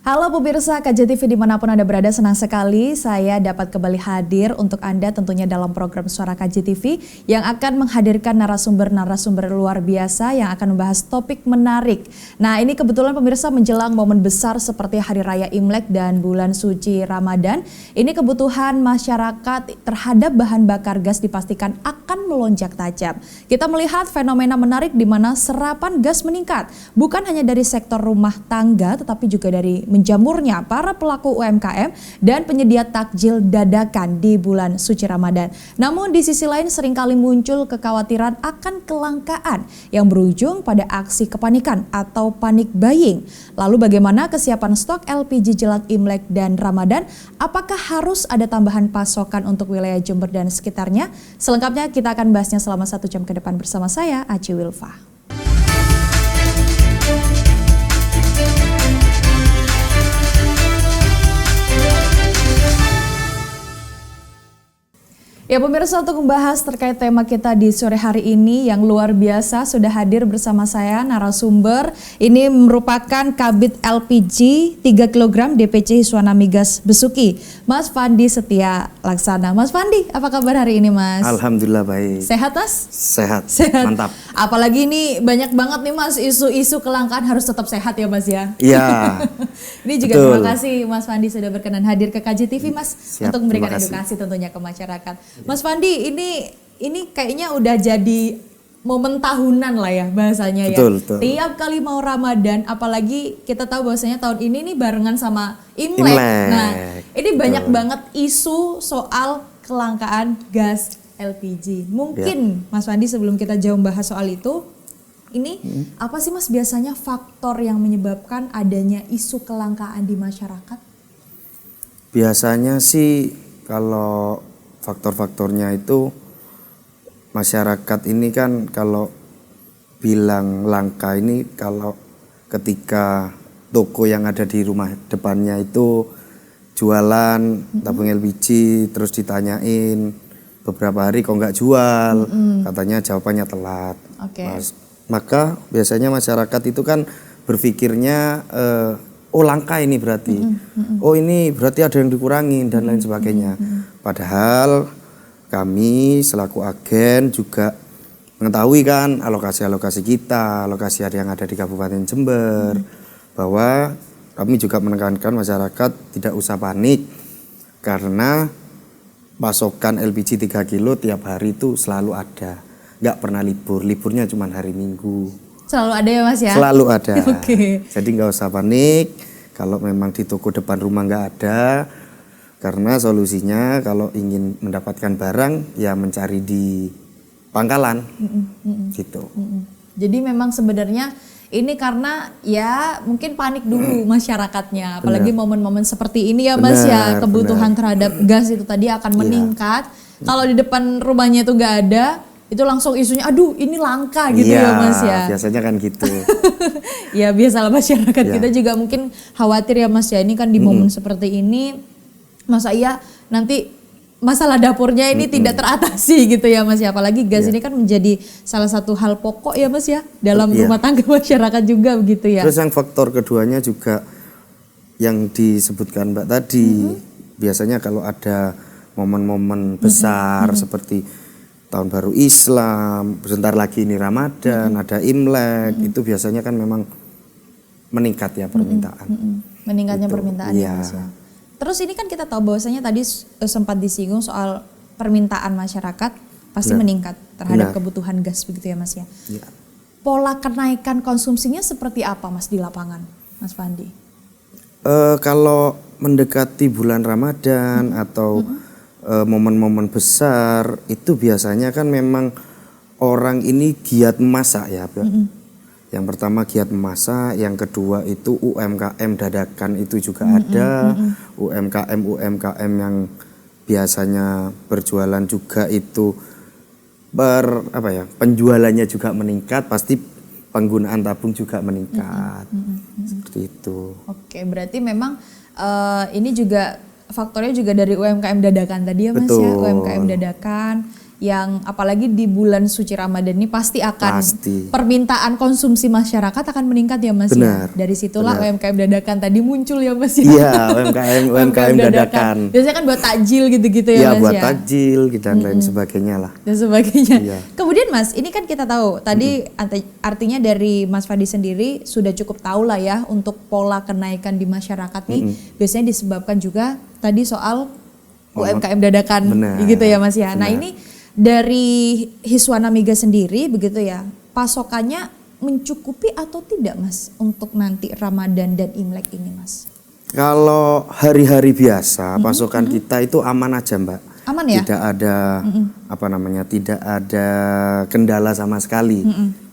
Halo pemirsa KJTV dimanapun Anda berada, senang sekali saya dapat kembali hadir untuk Anda tentunya dalam program Suara KJTV yang akan menghadirkan narasumber-narasumber luar biasa yang akan membahas topik menarik. Nah ini kebetulan pemirsa menjelang momen besar seperti Hari Raya Imlek dan bulan suci Ramadan. Ini kebutuhan masyarakat terhadap bahan bakar gas dipastikan akan melonjak tajam. Kita melihat fenomena menarik di mana serapan gas meningkat. Bukan hanya dari sektor rumah tangga tetapi juga dari menjamurnya para pelaku UMKM dan penyedia takjil dadakan di bulan suci Ramadan. Namun di sisi lain seringkali muncul kekhawatiran akan kelangkaan yang berujung pada aksi kepanikan atau panic buying. Lalu bagaimana kesiapan stok LPG jelang Imlek dan Ramadan? Apakah harus ada tambahan pasokan untuk wilayah Jember dan sekitarnya? Selengkapnya kita akan bahasnya selama 1 jam ke depan bersama saya, Aci Wilfa. Ya pemirsa, untuk membahas terkait tema kita di sore hari ini yang luar biasa sudah hadir bersama saya narasumber. Ini merupakan Kabid LPG 3 kg DPC Hiswana Migas Besuki, Mas Fandi Setia Laksana. Mas Fandi, apa kabar hari ini Mas? Alhamdulillah baik. Sehat Mas? Sehat, mantap. Apalagi ini banyak banget nih Mas isu-isu kelangkaan, harus tetap sehat ya Mas ya? Iya. Ini juga betul. Terima kasih Mas Fandi sudah berkenan hadir ke KJTV Mas. Siap, untuk memberikan edukasi tentunya ke masyarakat. Mas Fandi, ini kayaknya udah jadi momen tahunan lah ya bahasanya ya. Betul. Tiap kali mau Ramadan, apalagi kita tahu bahwasanya tahun ini nih barengan sama Imlek. Nah, ini banyak banget isu soal kelangkaan gas LPG. Mungkin Mas Fandi sebelum kita jauh bahas soal itu, ini apa sih Mas biasanya faktor yang menyebabkan adanya isu kelangkaan di masyarakat? Biasanya sih kalau faktor-faktornya itu masyarakat ini kan kalau bilang langka ini kalau ketika toko yang ada di rumah depannya itu jualan tabung LPG terus ditanyain beberapa hari kok nggak jual, katanya jawabannya telat. Maka biasanya masyarakat itu kan berpikirnya oh langka ini berarti, oh ini berarti ada yang dikurangin dan lain sebagainya. Padahal kami selaku agen juga mengetahui kan alokasi-alokasi kita, alokasi yang ada di Kabupaten Jember, bahwa kami juga menekankan masyarakat tidak usah panik karena pasokan LPG 3 kilo tiap hari itu selalu ada, nggak pernah libur, liburnya cuma hari Minggu. Selalu ada ya Mas ya? Selalu ada. Jadi nggak usah panik kalau memang di toko depan rumah nggak ada, karena solusinya kalau ingin mendapatkan barang ya mencari di pangkalan gitu. Jadi memang sebenarnya ini karena ya mungkin panik dulu masyarakatnya, apalagi momen-momen seperti ini ya Mas ya, kebutuhan terhadap gas itu tadi akan meningkat. Kalau di depan rumahnya itu nggak ada, itu langsung isunya aduh ini langka gitu ya Mas ya. Biasanya kan gitu. Ya biasalah masyarakat kita juga mungkin khawatir ya Mas ya, ini kan di momen seperti ini masa iya nanti masalah dapurnya ini tidak teratasi gitu ya Mas ya, apalagi gas ini kan menjadi salah satu hal pokok ya Mas ya dalam rumah tangga masyarakat juga begitu ya. Terus yang faktor keduanya juga yang disebutkan Mbak tadi, biasanya kalau ada momen-momen besar seperti Tahun Baru Islam, sebentar lagi ini Ramadan, ada Imlek, itu biasanya kan memang meningkat ya permintaan. Meningkatnya gitu. Permintaan ya Mas ya. Terus ini kan kita tahu bahwasanya tadi sempat disinggung soal permintaan masyarakat pasti meningkat terhadap kebutuhan gas begitu ya Mas ya. Pola kenaikan konsumsinya seperti apa Mas di lapangan, Mas Fandi? Kalau mendekati bulan Ramadan atau momen-momen besar itu biasanya kan memang orang ini giat memasak ya. Yang pertama giat memasak, yang kedua itu UMKM dadakan itu juga ada, UMKM yang biasanya berjualan juga itu penjualannya juga meningkat, pasti penggunaan tabung juga meningkat. Seperti itu. Oke, berarti memang ini juga faktornya juga dari UMKM dadakan tadi ya Mas. Betul. Ya, UMKM dadakan yang apalagi di bulan suci Ramadan ini pasti akan Pasti. permintaan konsumsi masyarakat akan meningkat ya Mas Benar, ya. Dari situlah benar. UMKM dadakan tadi muncul ya Mas ya. Iya, UMKM dadakan. Biasanya kan buat takjil gitu-gitu ya Iya, Mas buat ya. takjil dan lain sebagainya lah. Dan sebagainya. Iya. Kemudian Mas, ini kan kita tahu tadi artinya dari Mas Fadi sendiri sudah cukup tahu lah ya untuk pola kenaikan di masyarakat nih biasanya disebabkan juga tadi soal UMKM dadakan Benar, gitu ya Mas ya. Nah, benar. ini dari Hiswana Migas sendiri begitu ya. Pasokannya mencukupi atau tidak Mas untuk nanti Ramadan dan Imlek ini Mas? Kalau hari-hari biasa pasokan kita itu aman aja Mbak. Aman ya? Tidak ada tidak ada kendala sama sekali.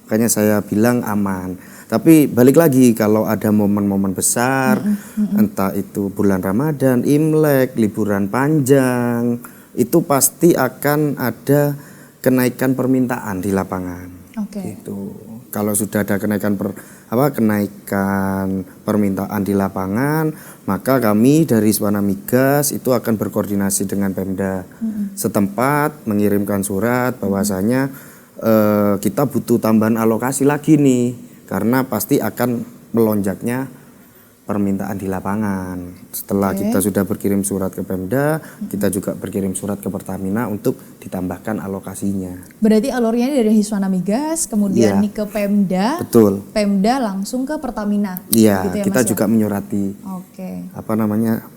Makanya saya bilang aman. Tapi balik lagi kalau ada momen-momen besar, entah itu bulan Ramadan, Imlek, liburan panjang, itu pasti akan ada kenaikan permintaan di lapangan. Oke. Gitu. Kalau sudah ada kenaikan permintaan di lapangan, maka kami dari Hiswana Migas itu akan berkoordinasi dengan Pemda setempat, mengirimkan surat bahwasanya kita butuh tambahan alokasi lagi nih, karena pasti akan melonjaknya permintaan di lapangan. Setelah kita sudah berkirim surat ke Pemda, kita juga berkirim surat ke Pertamina untuk ditambahkan alokasinya. Berarti alurnya dari Hiswana Migas kemudian Iya. nih ke Pemda. Betul. Pemda langsung ke Pertamina. Iya, gitu ya, kita Mas, juga menyurati Oke.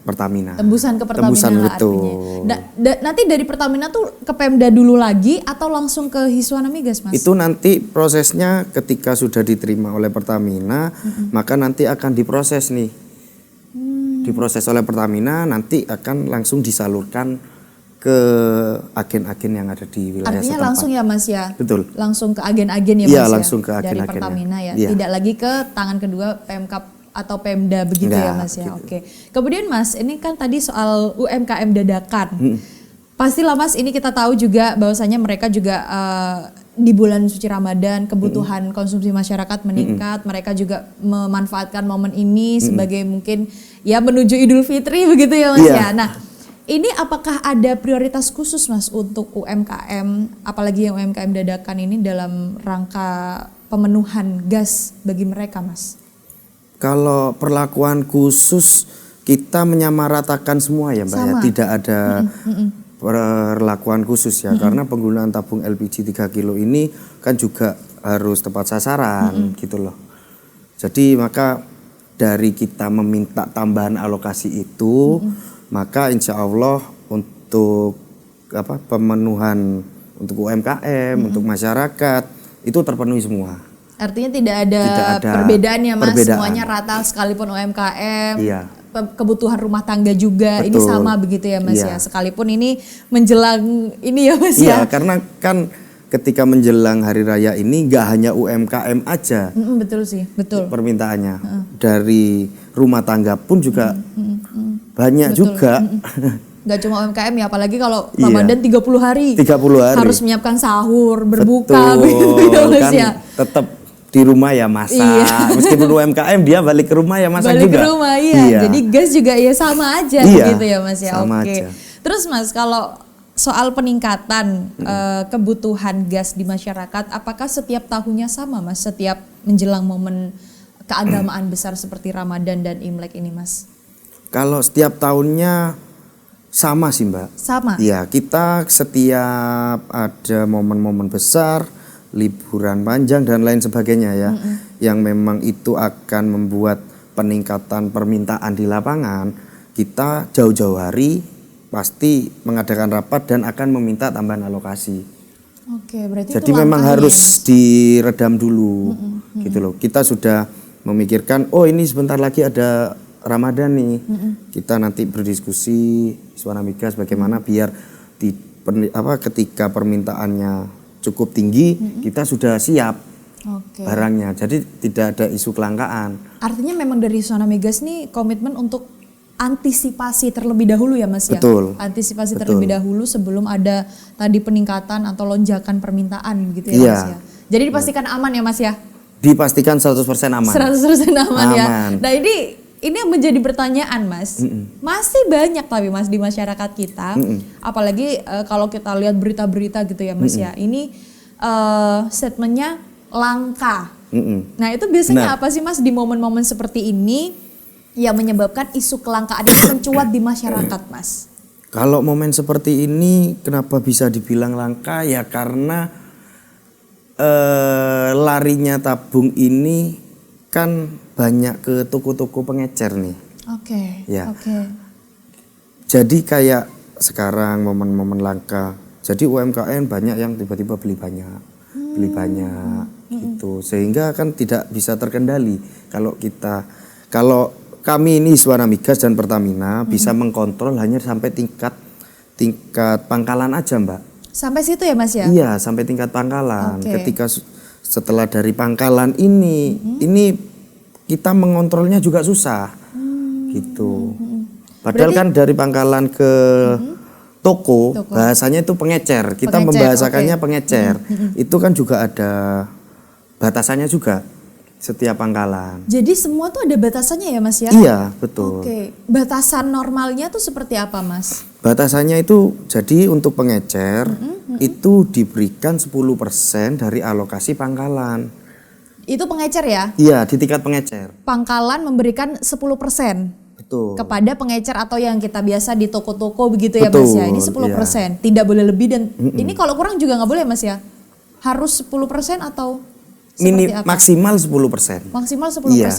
Pertamina. Tembusan ke Pertamina Tembusan, lah betul. artinya. Nanti dari Pertamina tuh ke Pemda dulu lagi atau langsung ke Hiswana Migas Mas? Itu nanti prosesnya ketika sudah diterima oleh Pertamina, maka nanti akan diproses nih. Diproses oleh Pertamina, nanti akan langsung disalurkan ke agen-agen yang ada di wilayah Artinya setempat. langsung ya Mas ya? Betul. Langsung ke agen-agen ya Iya, Mas langsung ke Dari agen-agennya. Pertamina ya? Iya. Tidak lagi ke tangan kedua Pemkap atau Pemda begitu ya Enggak, Mas ya? gitu. Oke. Kemudian Mas, ini kan tadi soal UMKM dadakan. Pastilah Mas, ini kita tahu juga bahwasanya mereka juga di bulan suci Ramadan kebutuhan konsumsi masyarakat meningkat, mereka juga memanfaatkan momen ini sebagai mungkin ya menuju Idul Fitri begitu ya Mas Iya. ya. Nah, ini apakah ada prioritas khusus Mas untuk UMKM, apalagi yang UMKM dadakan ini dalam rangka pemenuhan gas bagi mereka Mas? Kalau perlakuan khusus kita menyamaratakan semua ya Mbak ya, Sama. tidak ada perlakuan khusus ya, karena penggunaan tabung LPG 3 kilo ini kan juga harus tepat sasaran gitu loh. Jadi maka dari kita meminta tambahan alokasi itu, maka insya Allah untuk pemenuhan untuk UMKM, untuk masyarakat itu terpenuhi semua. Artinya tidak ada perbedaan ya Mas, semuanya rata sekalipun UMKM. Iya. Kebutuhan rumah tangga juga ini Betul. sama begitu ya Mas Iya. ya. Sekalipun ini menjelang ini ya Mas Iya, ya. karena kan ketika menjelang hari raya ini nggak hanya UMKM aja Betul sih, betul. permintaannya, dari rumah tangga pun juga banyak juga. Gak cuma UMKM ya, apalagi kalau Iya. Ramadan 30 hari. 30 hari. Harus menyiapkan sahur, berbuka Betul, begitu Mas kan ya. tetap di rumah ya masak. Iya. Meskipun UMKM dia balik ke rumah ya masak Balik juga. ke rumah iya. Jadi gas juga ya sama aja Iya, begitu ya Mas ya. sama Oke. aja. Terus Mas, kalau soal peningkatan kebutuhan gas di masyarakat, apakah setiap tahunnya sama Mas? Setiap menjelang momen keagamaan besar seperti Ramadan dan Imlek ini Mas? Kalau setiap tahunnya sama sih Mbak. Sama? Iya, kita setiap ada momen-momen besar, liburan panjang dan lain sebagainya ya, yang memang itu akan membuat peningkatan permintaan di lapangan, kita jauh-jauh hari pasti mengadakan rapat dan akan meminta tambahan alokasi. Oke, berarti Jadi itu memang langkahnya harus ya, Mas? diredam dulu, gitu loh. Kita sudah memikirkan, oh ini sebentar lagi ada Ramadan nih, kita nanti berdiskusi Hiswana Migas bagaimana biar ketika permintaannya cukup tinggi, kita sudah siap Oke. barangnya. Jadi tidak ada isu kelangkaan. Artinya memang dari Hiswana Migas nih komitmen untuk antisipasi terlebih dahulu ya Mas ya? Betul. Antisipasi Betul. terlebih dahulu sebelum ada tadi peningkatan atau lonjakan permintaan gitu ya Iya. Mas ya? Jadi dipastikan aman ya Mas ya? Dipastikan 100% aman. 100% aman ya? Aman. Nah ini ini yang menjadi pertanyaan Mas. Masih banyak tapi Mas di masyarakat kita, apalagi kalau kita lihat berita-berita gitu ya Mas ya. Ini statementnya langka. Nah itu biasanya apa sih Mas di momen-momen seperti ini yang menyebabkan isu kelangkaan itu mencuat di masyarakat Mas? Kalau momen seperti ini kenapa bisa dibilang langka ya karena larinya tabung ini kan banyak ke toko-toko pengecer nih. Oke. Ya. Jadi kayak sekarang momen-momen langka. Jadi UMKM banyak yang tiba-tiba beli banyak gitu. Sehingga kan tidak bisa terkendali kalau kami ini Iswana Migas dan Pertamina bisa mengkontrol hanya sampai tingkat pangkalan aja, Mbak. Sampai situ ya Mas ya? Iya, sampai tingkat pangkalan. Ketika setelah dari pangkalan ini kita mengontrolnya juga susah, gitu. Padahal kan dari pangkalan ke toko bahasanya itu pengecer. Kita membahasakannya pengecer. Itu kan juga ada batasannya juga setiap pangkalan. Jadi semua tuh ada batasannya ya Mas ya? Iya, betul. Batasan normalnya tuh seperti apa Mas? Batasannya itu jadi untuk pengecer itu diberikan 10% dari alokasi pangkalan. Itu pengecer ya? Iya, di tingkat pengecer. Pangkalan memberikan 10% betul kepada pengecer atau yang kita biasa di toko-toko begitu ya Mas ya? Ini 10%, iya. Tidak boleh lebih dan ini kalau kurang juga nggak boleh Mas ya? Harus 10% atau seperti apa? Maksimal 10%. Maksimal 10%? Iya,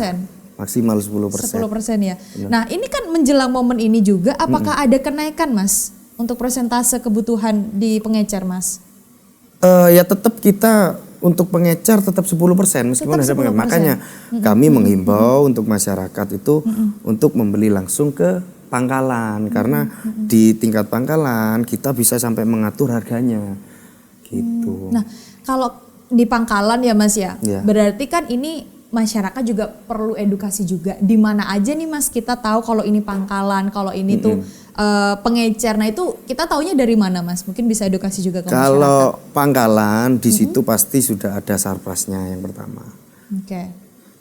maksimal 10%. 10% ya? Benar. Nah ini kan menjelang momen ini juga apakah ada kenaikan Mas? Untuk persentase kebutuhan di pengecer Mas? Ya tetap kita untuk pengecer tetap 10% meskipun ada pengecer. Makanya kami menghimbau untuk masyarakat itu untuk membeli langsung ke pangkalan karena di tingkat pangkalan kita bisa sampai mengatur harganya gitu. Nah kalau di pangkalan ya Mas ya, berarti kan ini masyarakat juga perlu edukasi juga. Di mana aja nih Mas kita tahu kalau ini pangkalan, kalau ini tuh pengecer. Nah itu kita taunya dari mana Mas? Mungkin bisa edukasi juga ke masyarakat. Kalau pangkalan di situ pasti sudah ada sarplasnya yang pertama.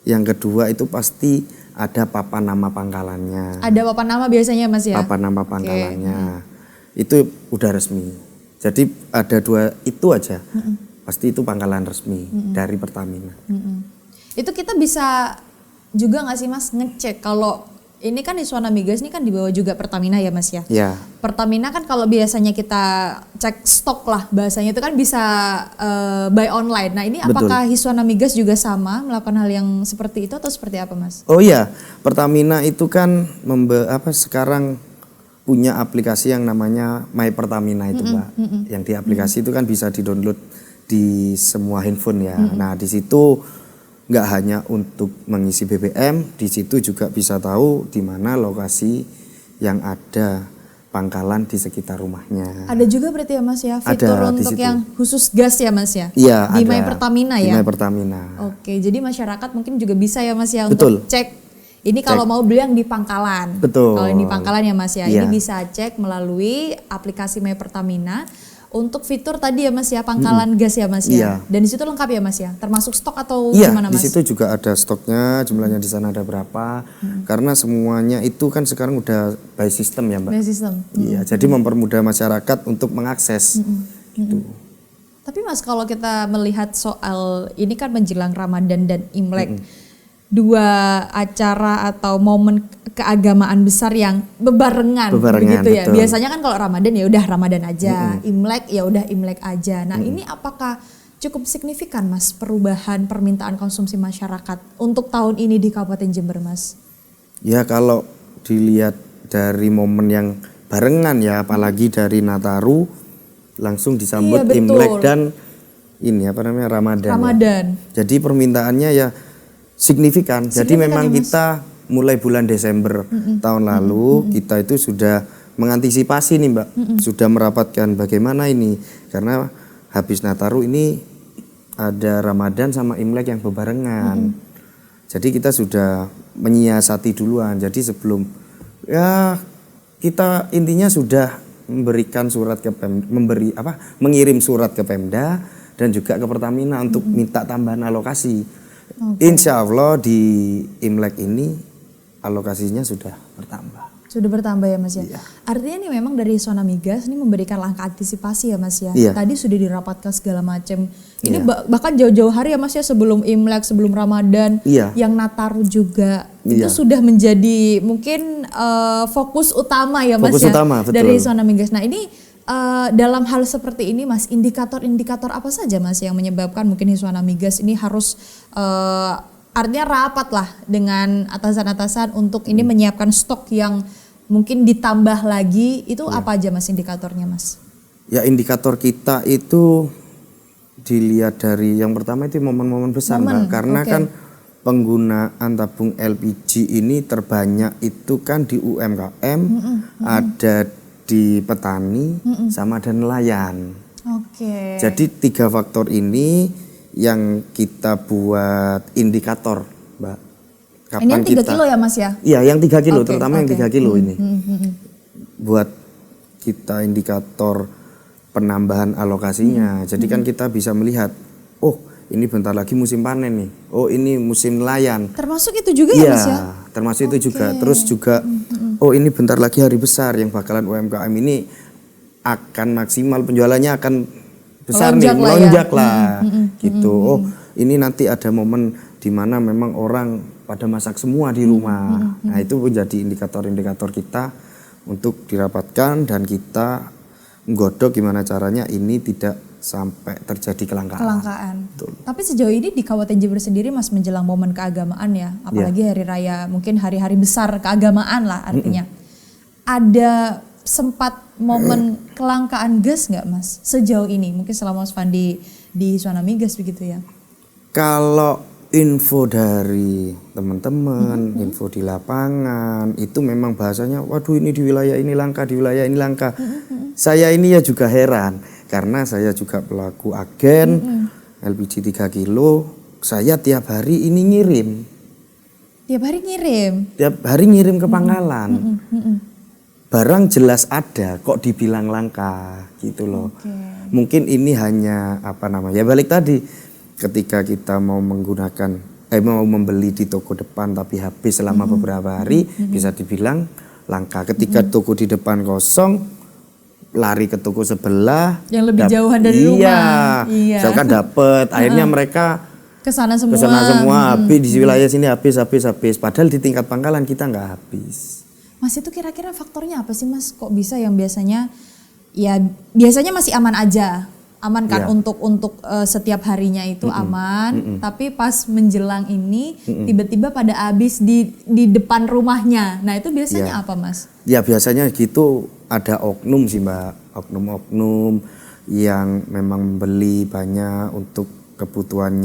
Yang kedua itu pasti ada papan nama pangkalannya. Ada papan nama biasanya Mas ya? Papan nama pangkalannya. Itu udah resmi. Jadi ada dua itu aja. Pasti itu pangkalan resmi dari Pertamina. Itu kita bisa juga nggak sih Mas ngecek kalau ini kan Iswana Migas ini kan dibawa juga Pertamina ya Mas ya? Iya. Pertamina kan kalau biasanya kita cek stok lah bahasanya itu kan bisa buy online. Nah ini apakah Iswana Migas juga sama melakukan hal yang seperti itu atau seperti apa Mas? Oh iya, Pertamina itu kan sekarang punya aplikasi yang namanya My Pertamina itu Mbak. Yang di aplikasi itu kan bisa di-download di semua handphone ya. Nah di situ nggak hanya untuk mengisi BBM, di situ juga bisa tahu di mana lokasi yang ada pangkalan di sekitar rumahnya. Ada juga berarti ya Mas ya fitur untuk yang khusus gas ya Mas ya? Iya, di My Pertamina ya? Di My Pertamina. Oke, jadi masyarakat mungkin juga bisa ya Mas ya untuk cek. Ini kalau mau beli yang di pangkalan. Betul. Kalau di pangkalan ya Mas ya, ini bisa cek melalui aplikasi My Pertamina. Untuk fitur tadi ya Mas ya, pangkalan gas ya Mas ya. Dan di situ lengkap ya Mas ya, termasuk stok atau gimana Mas? Di situ juga ada stoknya, jumlahnya di sana ada berapa. Karena semuanya itu kan sekarang udah by system ya Mbak. By system. Iya, jadi mempermudah masyarakat untuk mengakses. Gitu. Tapi Mas kalau kita melihat soal ini kan menjelang Ramadan dan Imlek, dua acara atau momen keagamaan besar yang bebarengan begitu ya. Betul. Biasanya kan kalau Ramadan ya udah Ramadan aja, Imlek ya udah Imlek aja. Nah, ini apakah cukup signifikan Mas perubahan permintaan konsumsi masyarakat untuk tahun ini di Kabupaten Jember Mas? Ya kalau dilihat dari momen yang barengan ya, apalagi dari Nataru langsung disambut Imlek dan ini Ramadan. Ya. Jadi permintaannya ya signifikan. Jadi memang ya, kita mulai bulan Desember tahun lalu kita itu sudah mengantisipasi nih Mbak, sudah merapatkan bagaimana ini karena habis Nataru ini ada Ramadan sama Imlek yang bebarengan. Jadi kita sudah menyiasati duluan. Jadi sebelum kita intinya sudah memberikan surat ke mengirim surat ke Pemda dan juga ke Pertamina untuk minta tambahan alokasi. Insya Allah di Imlek ini alokasinya sudah bertambah. Sudah bertambah ya Mas ya. Iya. Artinya nih memang dari Sona Migas ini memberikan langkah antisipasi ya Mas ya. Iya. Tadi sudah dirapatkan segala macam. Ini Iya. bahkan jauh-jauh hari ya Mas ya, sebelum Imlek, sebelum Ramadan, Iya. yang Nataru juga. Iya. Itu sudah menjadi mungkin fokus utama ya Mas Fokus ya utama, betul. dari Sona Migas. Nah ini dalam hal seperti ini Mas, indikator-indikator apa saja Mas yang menyebabkan mungkin Sona Migas ini harus artinya rapat lah dengan atasan-atasan untuk ini menyiapkan stok yang mungkin ditambah lagi, itu apa aja Mas indikatornya Mas? Ya indikator kita itu dilihat dari yang pertama itu momen-momen besar Mbak. Karena kan penggunaan tabung LPG ini terbanyak itu kan di UMKM, ada di petani, sama ada nelayan. Oke. Jadi 3 faktor ini yang kita buat indikator Mbak. Ini yang 3 kilo ya Mas ya? Iya yang 3 kilo, Oke, terutama yang oke. 3 kilo ini. Buat kita indikator penambahan alokasinya. Jadi kan kita bisa melihat, oh ini bentar lagi musim panen nih. Oh ini musim nelayan. Termasuk itu juga ya Mas ya? Termasuk itu juga. Terus juga, oh ini bentar lagi hari besar yang bakalan UMKM ini akan maksimal, penjualannya akan besar Melonjak nih, lah ya. melonjak lah. Gitu. Oh ini nanti ada momen di mana memang orang pada masak semua di rumah. Nah itu menjadi indikator-indikator kita untuk dirapatkan dan kita menggodok gimana caranya ini tidak sampai terjadi kelangkaan. Betul. Tapi sejauh ini di Kabupaten Jember sendiri Mas menjelang momen keagamaan ya, apalagi hari raya, mungkin hari-hari besar keagamaan lah artinya. Ada sempat momen kelangkaan gas nggak Mas sejauh ini? Mungkin selama Mas Fandi di Sona Migas begitu ya? Kalau info dari teman-teman, info di lapangan itu memang bahasanya, waduh ini di wilayah ini langka, di wilayah ini langka. Saya ini ya juga heran karena saya juga pelaku agen LPG 3 kilo, saya tiap hari ini ngirim. Tiap hari ngirim? Tiap hari ngirim ke pangkalan. Barang jelas ada, kok dibilang langka gitu loh. Mungkin ini hanya apa namanya, ya balik tadi. Ketika kita mau menggunakan, mau membeli di toko depan tapi habis selama beberapa hari, bisa dibilang langka. Ketika toko di depan kosong, lari ke toko sebelah. Yang lebih jauhan dari rumah. Iya. Misalkan dapet, akhirnya mereka kesana semua. Kesana semua, habis di wilayah sini habis. Padahal di tingkat pangkalan kita nggak habis. Mas itu kira-kira faktornya apa sih Mas? Kok bisa yang biasanya, ya biasanya masih aman aja. Aman kan untuk setiap harinya itu aman, tapi pas menjelang ini tiba-tiba pada habis di depan rumahnya. Nah itu biasanya apa Mas? Ya biasanya gitu, ada oknum sih Mbak, oknum-oknum yang memang membeli banyak untuk kebutuhan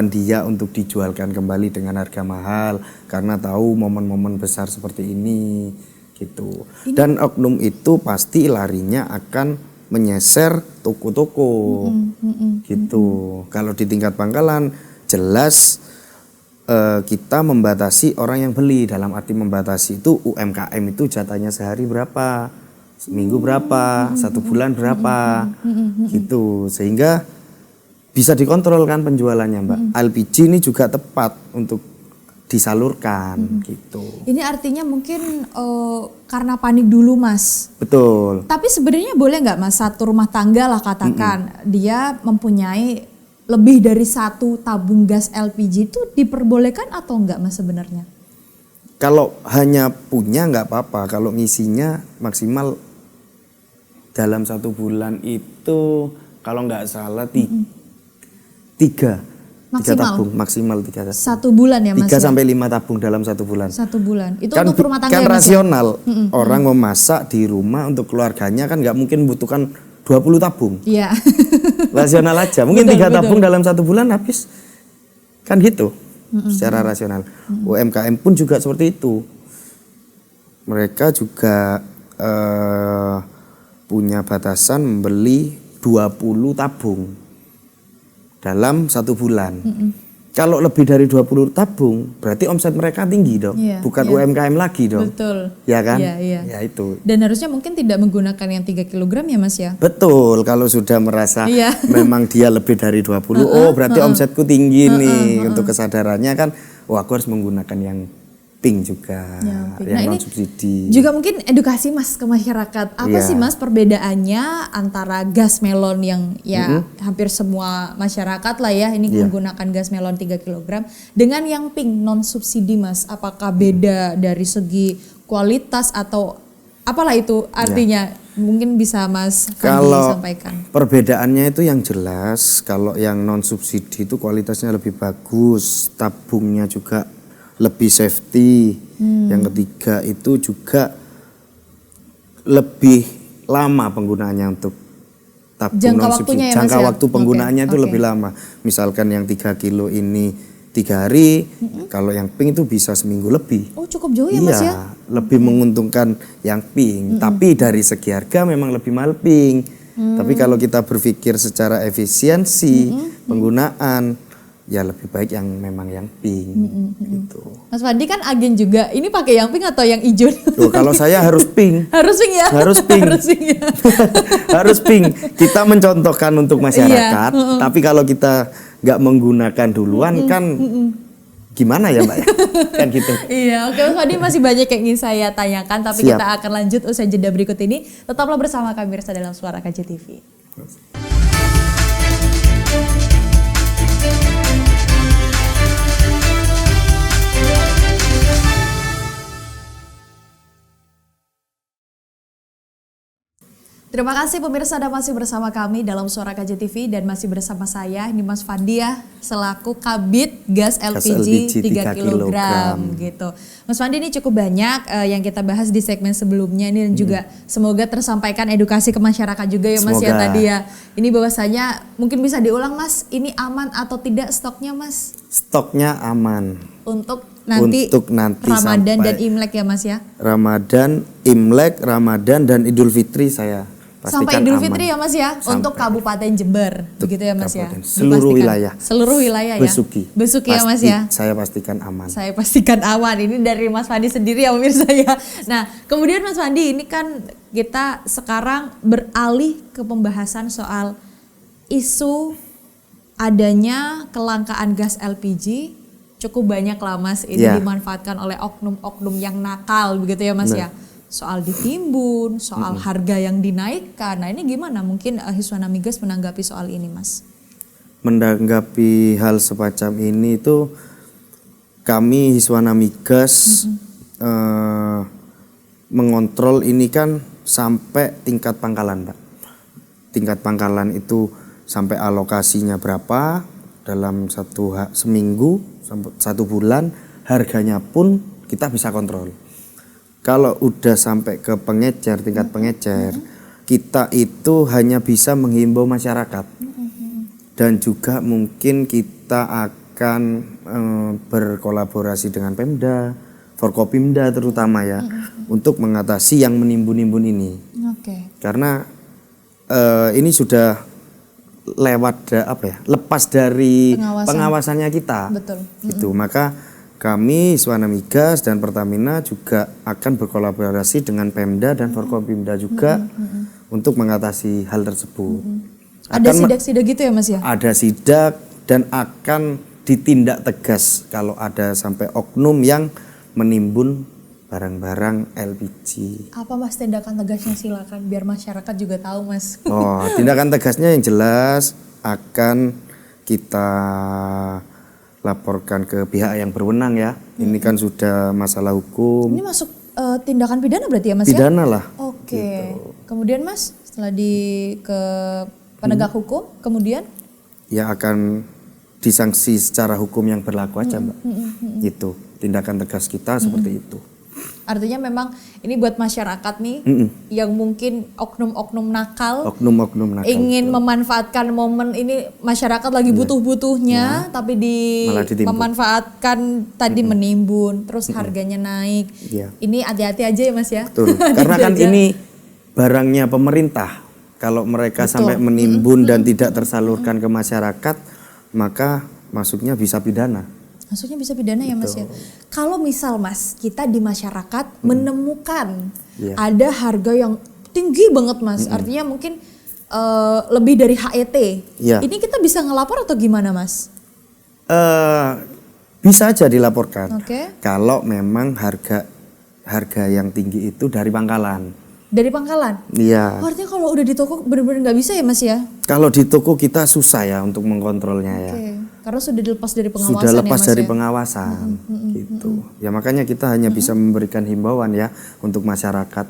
dia untuk dijualkan kembali dengan harga mahal karena tahu momen-momen besar seperti ini gitu. Dan oknum itu pasti larinya akan menyeser toko-toko gitu. Kalau di tingkat pangkalan jelas kita membatasi orang yang beli. Dalam arti membatasi itu UMKM itu jatahnya sehari berapa, seminggu berapa, 1 bulan berapa gitu. Sehingga bisa dikontrol kan penjualannya Mbak. LPG ini juga tepat untuk disalurkan gitu. Ini artinya mungkin karena panik dulu Mas. Betul. Tapi sebenarnya boleh nggak Mas, satu rumah tangga lah katakan dia mempunyai lebih dari 1 tabung gas LPG, itu diperbolehkan atau enggak Mas sebenarnya? Kalau hanya punya nggak apa-apa. Kalau ngisinya maksimal dalam 1 bulan itu kalau nggak salah 3 tabung maksimal 3 tabung. 1 bulan ya Mas? 3 sampai 5 tabung dalam 1 bulan. 1 bulan. Itu kan, untuk rumah tangga kan ya Mas? Rasional. Orang memasak di rumah untuk keluarganya kan nggak mungkin membutuhkan 20 tabung. Iya. Rasional aja. Mungkin 3 tabung dalam 1 bulan habis. Kan gitu. Secara rasional. UMKM pun juga seperti itu. Mereka juga punya batasan membeli 20 tabung dalam 1 bulan. Kalau lebih dari 20 tabung, berarti omset mereka tinggi dong, bukan UMKM lagi dong. Betul. Ya kan? Iya. Ya itu. Dan harusnya mungkin tidak menggunakan yang 3 kg ya Mas ya? Betul, kalau sudah merasa memang dia lebih dari 20, oh berarti omsetku tinggi nih. Untuk kesadarannya kan, oh aku harus menggunakan yang pink juga, Ya, pink. yang Nah, non ini subsidi. juga mungkin edukasi Mas ke masyarakat. Apa sih Mas perbedaannya antara gas melon yang ya hampir semua masyarakat lah ya ini menggunakan gas melon 3 kg dengan yang pink non subsidi Mas? Apakah beda dari segi kualitas atau apalah itu artinya? Mungkin bisa Mas Fandi sampaikan. Perbedaannya itu yang jelas, kalau yang non subsidi itu kualitasnya lebih bagus, tabungnya juga lebih safety. Yang ketiga itu juga lebih lama penggunaannya untuk tabung Jangka non waktunya subsidi. ya, Mas, Jangka ya? waktu penggunaannya itu lebih lama. Misalkan yang 3 kilo ini 3 hari, kalau yang pink itu bisa seminggu lebih. Oh cukup jauh ya Mas ya? Lebih menguntungkan yang pink. Tapi dari segi harga memang lebih mahal pink. Tapi kalau kita berpikir secara efisiensi penggunaan, ya lebih baik yang memang yang pink. Gitu. Mas Fandi kan agen juga, ini pakai yang pink atau yang hijau? Loh, kalau saya harus pink. Harus pink ya? Harus pink. Harus pink ya? Harus pink. Kita mencontohkan untuk masyarakat, tapi kalau kita nggak menggunakan duluan kan gimana ya Mbak ya? Kan gitu. Iya, oke Mas Fandi masih banyak yang ingin saya tanyakan, tapi Siap. kita akan lanjut usai jeda berikut ini. Tetaplah bersama kami Mirsa dalam Suara KJTV. Terima kasih pemirsa Anda masih bersama kami dalam Suara KJTV dan masih bersama saya ini Mas Fandi ya selaku Kabid Gas LPG 3 kg gitu. Mas Fandi ini cukup banyak yang kita bahas di segmen sebelumnya ini dan juga semoga tersampaikan edukasi ke masyarakat juga ya Mas ya tadi ya. Ini bahwasanya mungkin bisa diulang Mas, ini aman atau tidak stoknya Mas? Stoknya aman. Untuk nanti Ramadan dan Imlek ya Mas ya? Ramadan, Imlek, Ramadan dan Idul Fitri saya pastikan sampai Idul aman. Fitri ya Mas ya? Untuk Kabupaten Jember, begitu ya Mas ya? Seluruh wilayah. Seluruh wilayah ya? Besuki ya Mas ya? Saya pastikan aman. Saya pastikan aman, ini dari Mas Fandi sendiri ya pemirsa ya. Nah kemudian Mas Fandi ini kan kita sekarang beralih ke pembahasan soal isu adanya kelangkaan gas LPG. Cukup banyak lah Mas ini dimanfaatkan oleh oknum-oknum yang nakal begitu ya Mas ya. Soal ditimbun, soal harga yang dinaikkan. Nah ini gimana mungkin Hiswana Migas menanggapi soal ini Mas? Menanggapi hal semacam ini itu kami Hiswana Migas mengontrol ini kan sampai tingkat pangkalan Pak. Tingkat pangkalan itu sampai alokasinya berapa dalam seminggu, 1 bulan, harganya pun kita bisa kontrol. Kalau udah sampai ke pengecer, tingkat pengecer, kita itu hanya bisa menghimbau masyarakat. Dan juga mungkin kita akan berkolaborasi dengan Pemda, Forkopimda terutama ya, untuk mengatasi yang menimbun-nimbun ini. Karena ini sudah lepas dari pengawasannya kita. Betul. Gitu. Maka kami Hiswana Migas dan Pertamina juga akan berkolaborasi dengan Pemda dan Forkopimda juga untuk mengatasi hal tersebut. Ada sidak-sidak gitu ya Mas ya? Ada sidak dan akan ditindak tegas kalau ada sampai oknum yang menimbun barang-barang LPG. Apa Mas tindakan tegasnya, silakan biar masyarakat juga tahu Mas. Oh, tindakan tegasnya yang jelas akan kita laporkan ke pihak yang berwenang ya. Ini kan sudah masalah hukum. Ini masuk tindakan pidana berarti ya Mas Pidana lah. Oke. Gitu. Kemudian Mas setelah ke penegak hukum kemudian? Ya akan disanksi secara hukum yang berlaku aja Mbak. Gitu. Tindakan tegas kita seperti itu. Artinya memang ini buat masyarakat nih yang mungkin oknum-oknum nakal, ingin memanfaatkan momen ini masyarakat lagi butuh-butuhnya, tapi memanfaatkan tadi menimbun, terus harganya naik. Ini hati-hati aja ya Mas ya. Betul. Karena kan ini barangnya pemerintah. Kalau mereka sampai menimbun dan tidak tersalurkan ke masyarakat, maka masuknya bisa pidana. Maksudnya bisa pidana ya Mas ya. Kalau misal Mas kita di masyarakat menemukan ada harga yang tinggi banget Mas, artinya mungkin lebih dari HET. Ini kita bisa ngelapor atau gimana Mas? bisa aja dilaporkan. Oke. Kalau memang harga yang tinggi itu dari pangkalan. Dari pangkalan? Iya. Oh, artinya kalau udah di toko benar-benar nggak bisa ya Mas ya? Kalau di toko kita susah ya untuk mengkontrolnya ya. Oke. Karena sudah dilepas dari pengawasan Sudah lepas ya Mas dari ya? pengawasan gitu. Ya makanya kita hanya bisa memberikan himbauan ya untuk masyarakat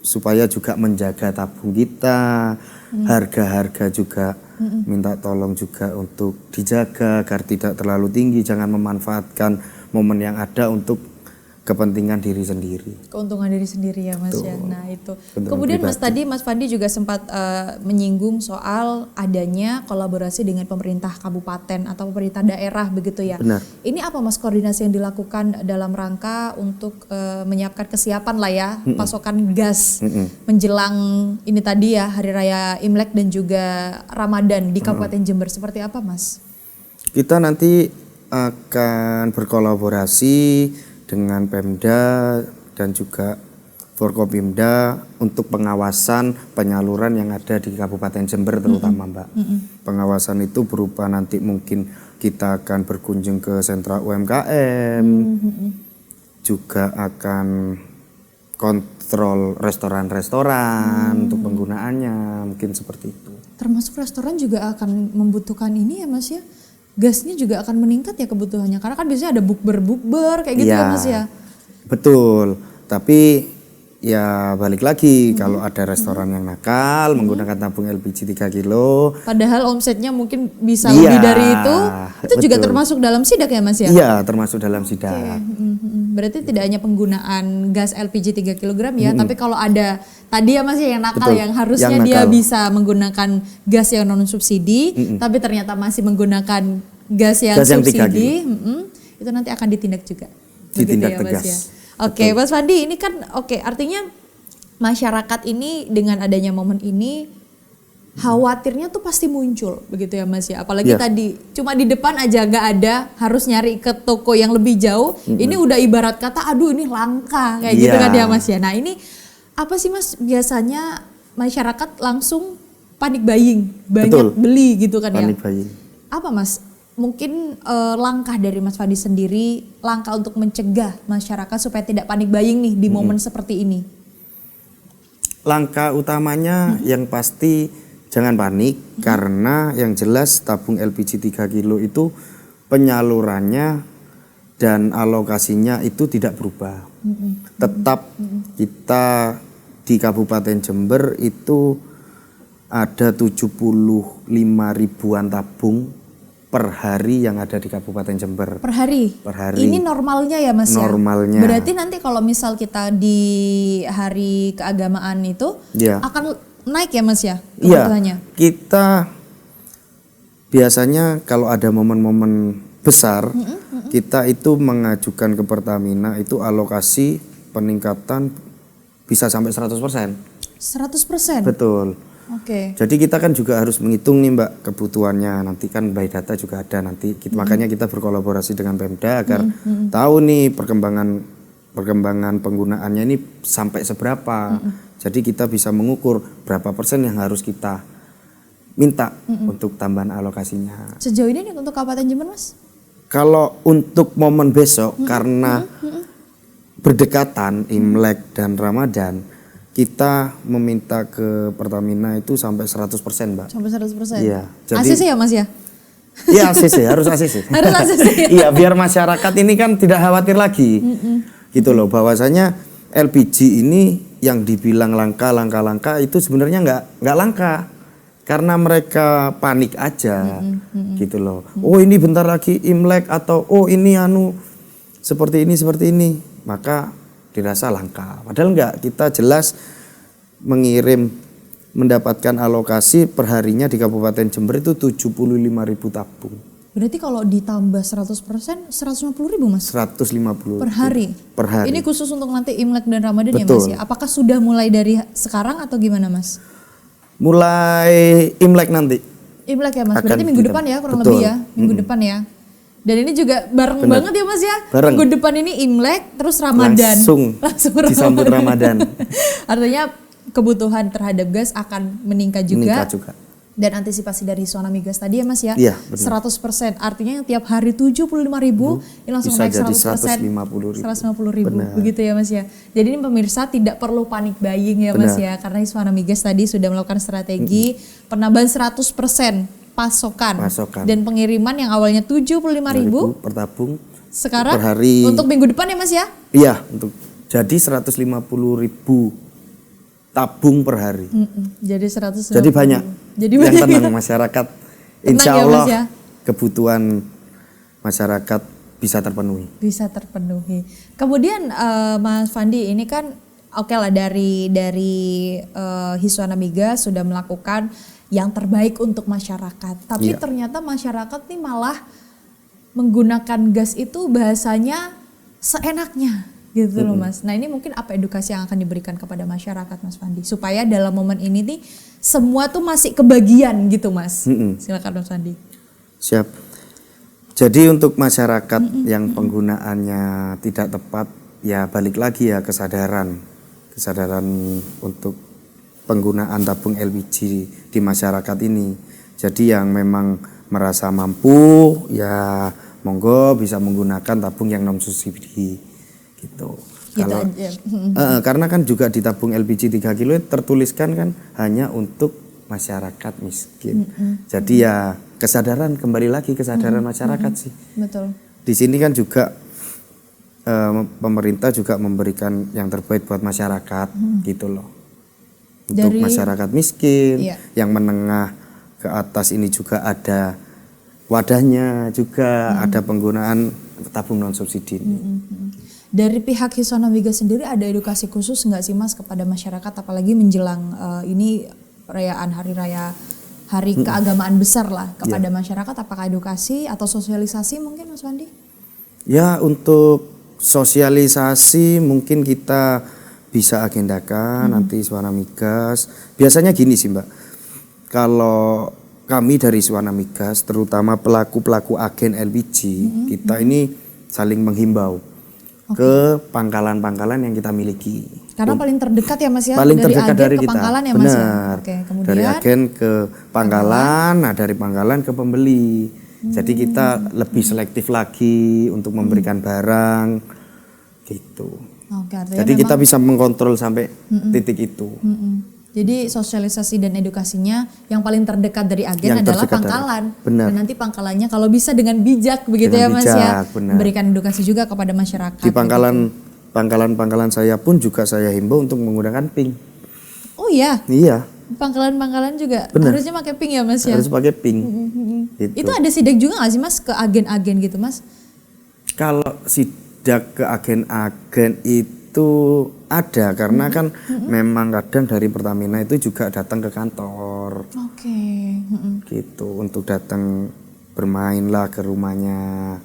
supaya juga menjaga tabung kita, harga-harga juga minta tolong juga untuk dijaga agar tidak terlalu tinggi, jangan memanfaatkan momen yang ada untuk kepentingan diri sendiri. Keuntungan diri sendiri ya Mas ya. Nah itu. Keuntungan Kemudian Mas pribadi. tadi Mas Fandi juga sempat menyinggung soal adanya kolaborasi dengan pemerintah kabupaten atau pemerintah daerah begitu ya. Benar. Ini apa Mas koordinasi yang dilakukan dalam rangka untuk menyiapkan kesiapan lah ya pasokan gas menjelang ini tadi ya Hari Raya Imlek dan juga Ramadan di Kabupaten Jember, seperti apa Mas? Kita nanti akan berkolaborasi dengan Pemda dan juga Forkopimda untuk pengawasan penyaluran yang ada di Kabupaten Jember terutama Mbak. Pengawasan itu berupa nanti mungkin kita akan berkunjung ke sentra UMKM, juga akan kontrol restoran-restoran untuk penggunaannya, mungkin seperti itu. Termasuk restoran juga akan membutuhkan ini ya Mas ya? Gasnya juga akan meningkat ya kebutuhannya, karena kan biasanya ada bukber kayak gitu ya Mas ya? Betul, tapi ya balik lagi kalau ada restoran yang nakal menggunakan tabung LPG 3 kilo. Padahal omsetnya mungkin bisa lebih dari itu juga betul. termasuk dalam sidak ya Mas ya? Iya, termasuk dalam sidak. Berarti tidak hanya penggunaan gas LPG 3 kg ya, tapi kalau ada tadi ya Mas ya yang nakal, Betul, yang harusnya yang dia nakal. bisa menggunakan gas yang non subsidi, tapi ternyata masih menggunakan gas yang Gas yang 3 subsidi, itu nanti akan ditindak juga. Ditindak Begitu ya, Mas tegas. ya? Oke, Mas Fandi, ini kan artinya masyarakat ini dengan adanya momen ini khawatirnya tuh pasti muncul begitu ya Mas ya, apalagi tadi cuma di depan aja nggak ada, harus nyari ke toko yang lebih jauh. Ini udah ibarat kata aduh ini langka kayak gitu kan ya Mas ya. Nah ini apa sih Mas, biasanya masyarakat langsung panic buying, banyak beli gitu kan Panic ya. buying. Apa Mas mungkin langkah dari Mas Fandi sendiri, langkah untuk mencegah masyarakat supaya tidak panic buying nih di momen seperti ini? Langkah utamanya yang pasti jangan panik, karena yang jelas tabung LPG 3 kilo itu penyalurannya dan alokasinya itu tidak berubah. Tetap kita di Kabupaten Jember itu ada 75 ribuan tabung per hari yang ada di Kabupaten Jember. Per hari? Per hari. Ini normalnya ya Mas ya? Normalnya. Berarti nanti kalau misal kita di hari keagamaan itu akan naik ya Mas ya kebutuhannya? Iya, kita biasanya kalau ada momen-momen besar, kita itu mengajukan ke Pertamina itu alokasi peningkatan bisa sampai 100%. 100%? Betul. Oke. Jadi kita kan juga harus menghitung nih Mbak kebutuhannya, nanti kan by data juga ada nanti. Makanya kita berkolaborasi dengan Pemda agar tahu nih perkembangan penggunaannya ini sampai seberapa. Jadi kita bisa mengukur berapa persen yang harus kita minta untuk tambahan alokasinya. Sejauh ini nih untuk Kabupaten Jember Mas? Kalau untuk momen besok karena berdekatan Imlek dan Ramadan, kita meminta ke Pertamina itu sampai 100% Mbak. Sampai 100%? Iya. Jadi, ACC ya Mas ya? Iya ACC, harus ACC. Harus ACC. Iya, biar masyarakat ini kan tidak khawatir lagi. Gitu loh, bahwasanya LPG ini yang dibilang langka itu sebenarnya nggak langka, karena mereka panik aja, gitu loh. Oh ini bentar lagi Imlek, atau oh ini seperti ini, maka dirasa langka. Padahal nggak, kita jelas mendapatkan alokasi perharinya di Kabupaten Jember itu 75.000 tabung. Berarti kalau ditambah 100%, 150.000 Mas? 150 per hari? Per hari. Ini khusus untuk nanti Imlek dan Ramadan ya Betul. Mas ya? Apakah sudah mulai dari sekarang atau gimana Mas? Mulai Imlek nanti. Imlek ya Mas, berarti Akan minggu depan ya kurang lebih ya? Minggu depan ya? Dan ini juga bareng banget ya Mas ya? Bareng. Minggu depan ini Imlek, terus Ramadan. Langsung disambut Ramadan. Artinya kebutuhan terhadap gas akan meningkat juga. Dan antisipasi dari Hiswana Migas tadi ya Mas ya, Iya, benar. 100%. Artinya yang tiap hari 75.000 ini langsung Bisa naik jadi 100%. 150.000. 150.000, Benar. begitu ya Mas ya. Jadi ini pemirsa tidak perlu panik buying ya Mas ya, karena Hiswana Migas tadi sudah melakukan strategi penambahan 100% pasokan. Dan pengiriman yang awalnya 75.000 per tabung sekarang per hari. untuk minggu depan ya Mas ya? Iya, untuk jadi 150.000 tabung per hari. Jadi 150. Jadi banyak. Jadi yang banyak. tenang masyarakat. Tenang Insya ya, Allah Mas ya? kebutuhan masyarakat bisa terpenuhi. Bisa terpenuhi. Kemudian Mas Fandi, ini kan oke lah dari Hiswana Migas sudah melakukan yang terbaik untuk masyarakat. Tapi Iya. ternyata masyarakat nih malah menggunakan gas itu bahasanya seenaknya gitu loh Mas. Nah ini mungkin apa edukasi yang akan diberikan kepada masyarakat Mas Fandi supaya dalam momen ini nih semua tuh masih kebagian gitu Mas. Silakan Mas Fandi. Siap. Jadi untuk masyarakat yang penggunaannya tidak tepat, ya balik lagi ya kesadaran untuk penggunaan tabung LPG di masyarakat ini. Jadi yang memang merasa mampu ya monggo bisa menggunakan tabung yang non subsidi gitu. Kalau karena kan juga di tabung LPG 3 kilo tertuliskan kan hanya untuk masyarakat miskin. Jadi ya kesadaran, kembali lagi kesadaran masyarakat sih. Betul. Di sini kan juga pemerintah juga memberikan yang terbaik buat masyarakat gitu loh. Untuk masyarakat miskin, yang menengah ke atas ini juga ada wadahnya, juga ada penggunaan tabung non subsidi. Dari pihak Hiswana Migas sendiri ada edukasi khusus nggak sih Mas kepada masyarakat, apalagi menjelang ini perayaan hari keagamaan besar lah kepada masyarakat, apakah edukasi atau sosialisasi mungkin Mas Fandi? Ya untuk sosialisasi mungkin kita bisa agendakan nanti Hiswana Migas. Biasanya gini sih Mbak, kalau kami dari Hiswana Migas terutama pelaku-pelaku agen LPG kita ini saling menghimbau ke pangkalan-pangkalan yang kita miliki. Karena paling terdekat ya Mas ya, paling dari terdekat agen dari ke kita. pangkalan ya Mas ya. Oke, dari agen ke pangkalan, nah dari pangkalan ke pembeli. Jadi kita lebih selektif lagi untuk memberikan barang gitu. Jadi kita bisa mengkontrol sampai titik itu. Jadi sosialisasi dan edukasinya yang paling terdekat dari agen adalah pangkalan. Dan nanti pangkalannya kalau bisa dengan bijak begitu dengan ya Mas ya. Benar. Memberikan edukasi juga kepada masyarakat. Di pangkalan saya pun juga saya himbau untuk menggunakan pink. Oh iya? Iya. Pangkalan-pangkalan juga harusnya pakai pink ya Mas ya? Harus pakai pink. Gitu. Itu ada sidak juga gak sih Mas ke agen-agen gitu Mas? Kalau sidak ke agen-agen itu ada karena kan memang kadang dari Pertamina itu juga datang ke kantor. Gitu untuk datang bermain lah ke rumahnya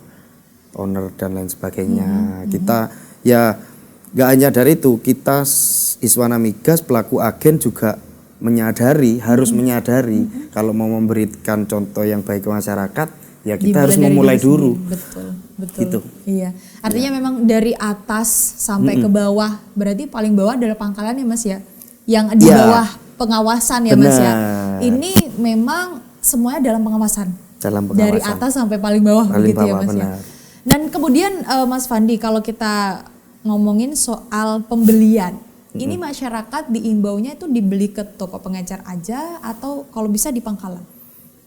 owner dan lain sebagainya. Kita ya nggak hanya dari itu, kita Hiswana Migas pelaku agen juga menyadari, harus menyadari kalau mau memberikan contoh yang baik ke masyarakat ya kita harus memulai dulu. Betul. Gitu. Iya. Artinya memang dari atas sampai ke bawah, berarti paling bawah adalah pangkalan ya Mas ya. Yang di bawah pengawasan ya Mas ya. Ini memang semuanya dalam pengawasan. Dari atas sampai paling bawah begitu ya Mas ya. Dan kemudian Mas Fandi, kalau kita ngomongin soal pembelian, ini masyarakat diimbaunya itu dibeli ke toko pengecer aja atau kalau bisa di pangkalan?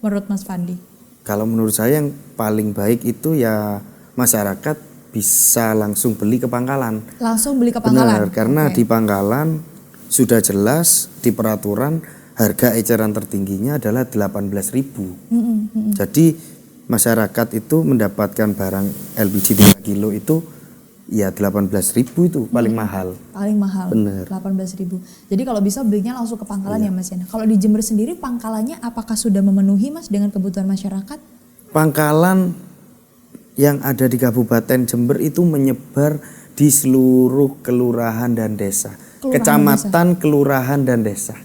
Menurut Mas Fandi? Kalau menurut saya yang paling baik itu ya masyarakat bisa langsung beli ke pangkalan. Langsung beli ke pangkalan? Benar, karena di pangkalan sudah jelas di peraturan harga eceran tertingginya adalah 18.000. Jadi masyarakat itu mendapatkan barang LPG 3 kilo itu ya 18.000 itu paling mahal. Paling mahal. Benar. 18.000. Jadi kalau bisa belinya langsung ke pangkalan ya Mas ya. Kalau di Jember sendiri pangkalannya apakah sudah memenuhi Mas dengan kebutuhan masyarakat? Pangkalan yang ada di Kabupaten Jember itu menyebar di seluruh kelurahan dan desa. Kecamatan, kelurahan dan desa.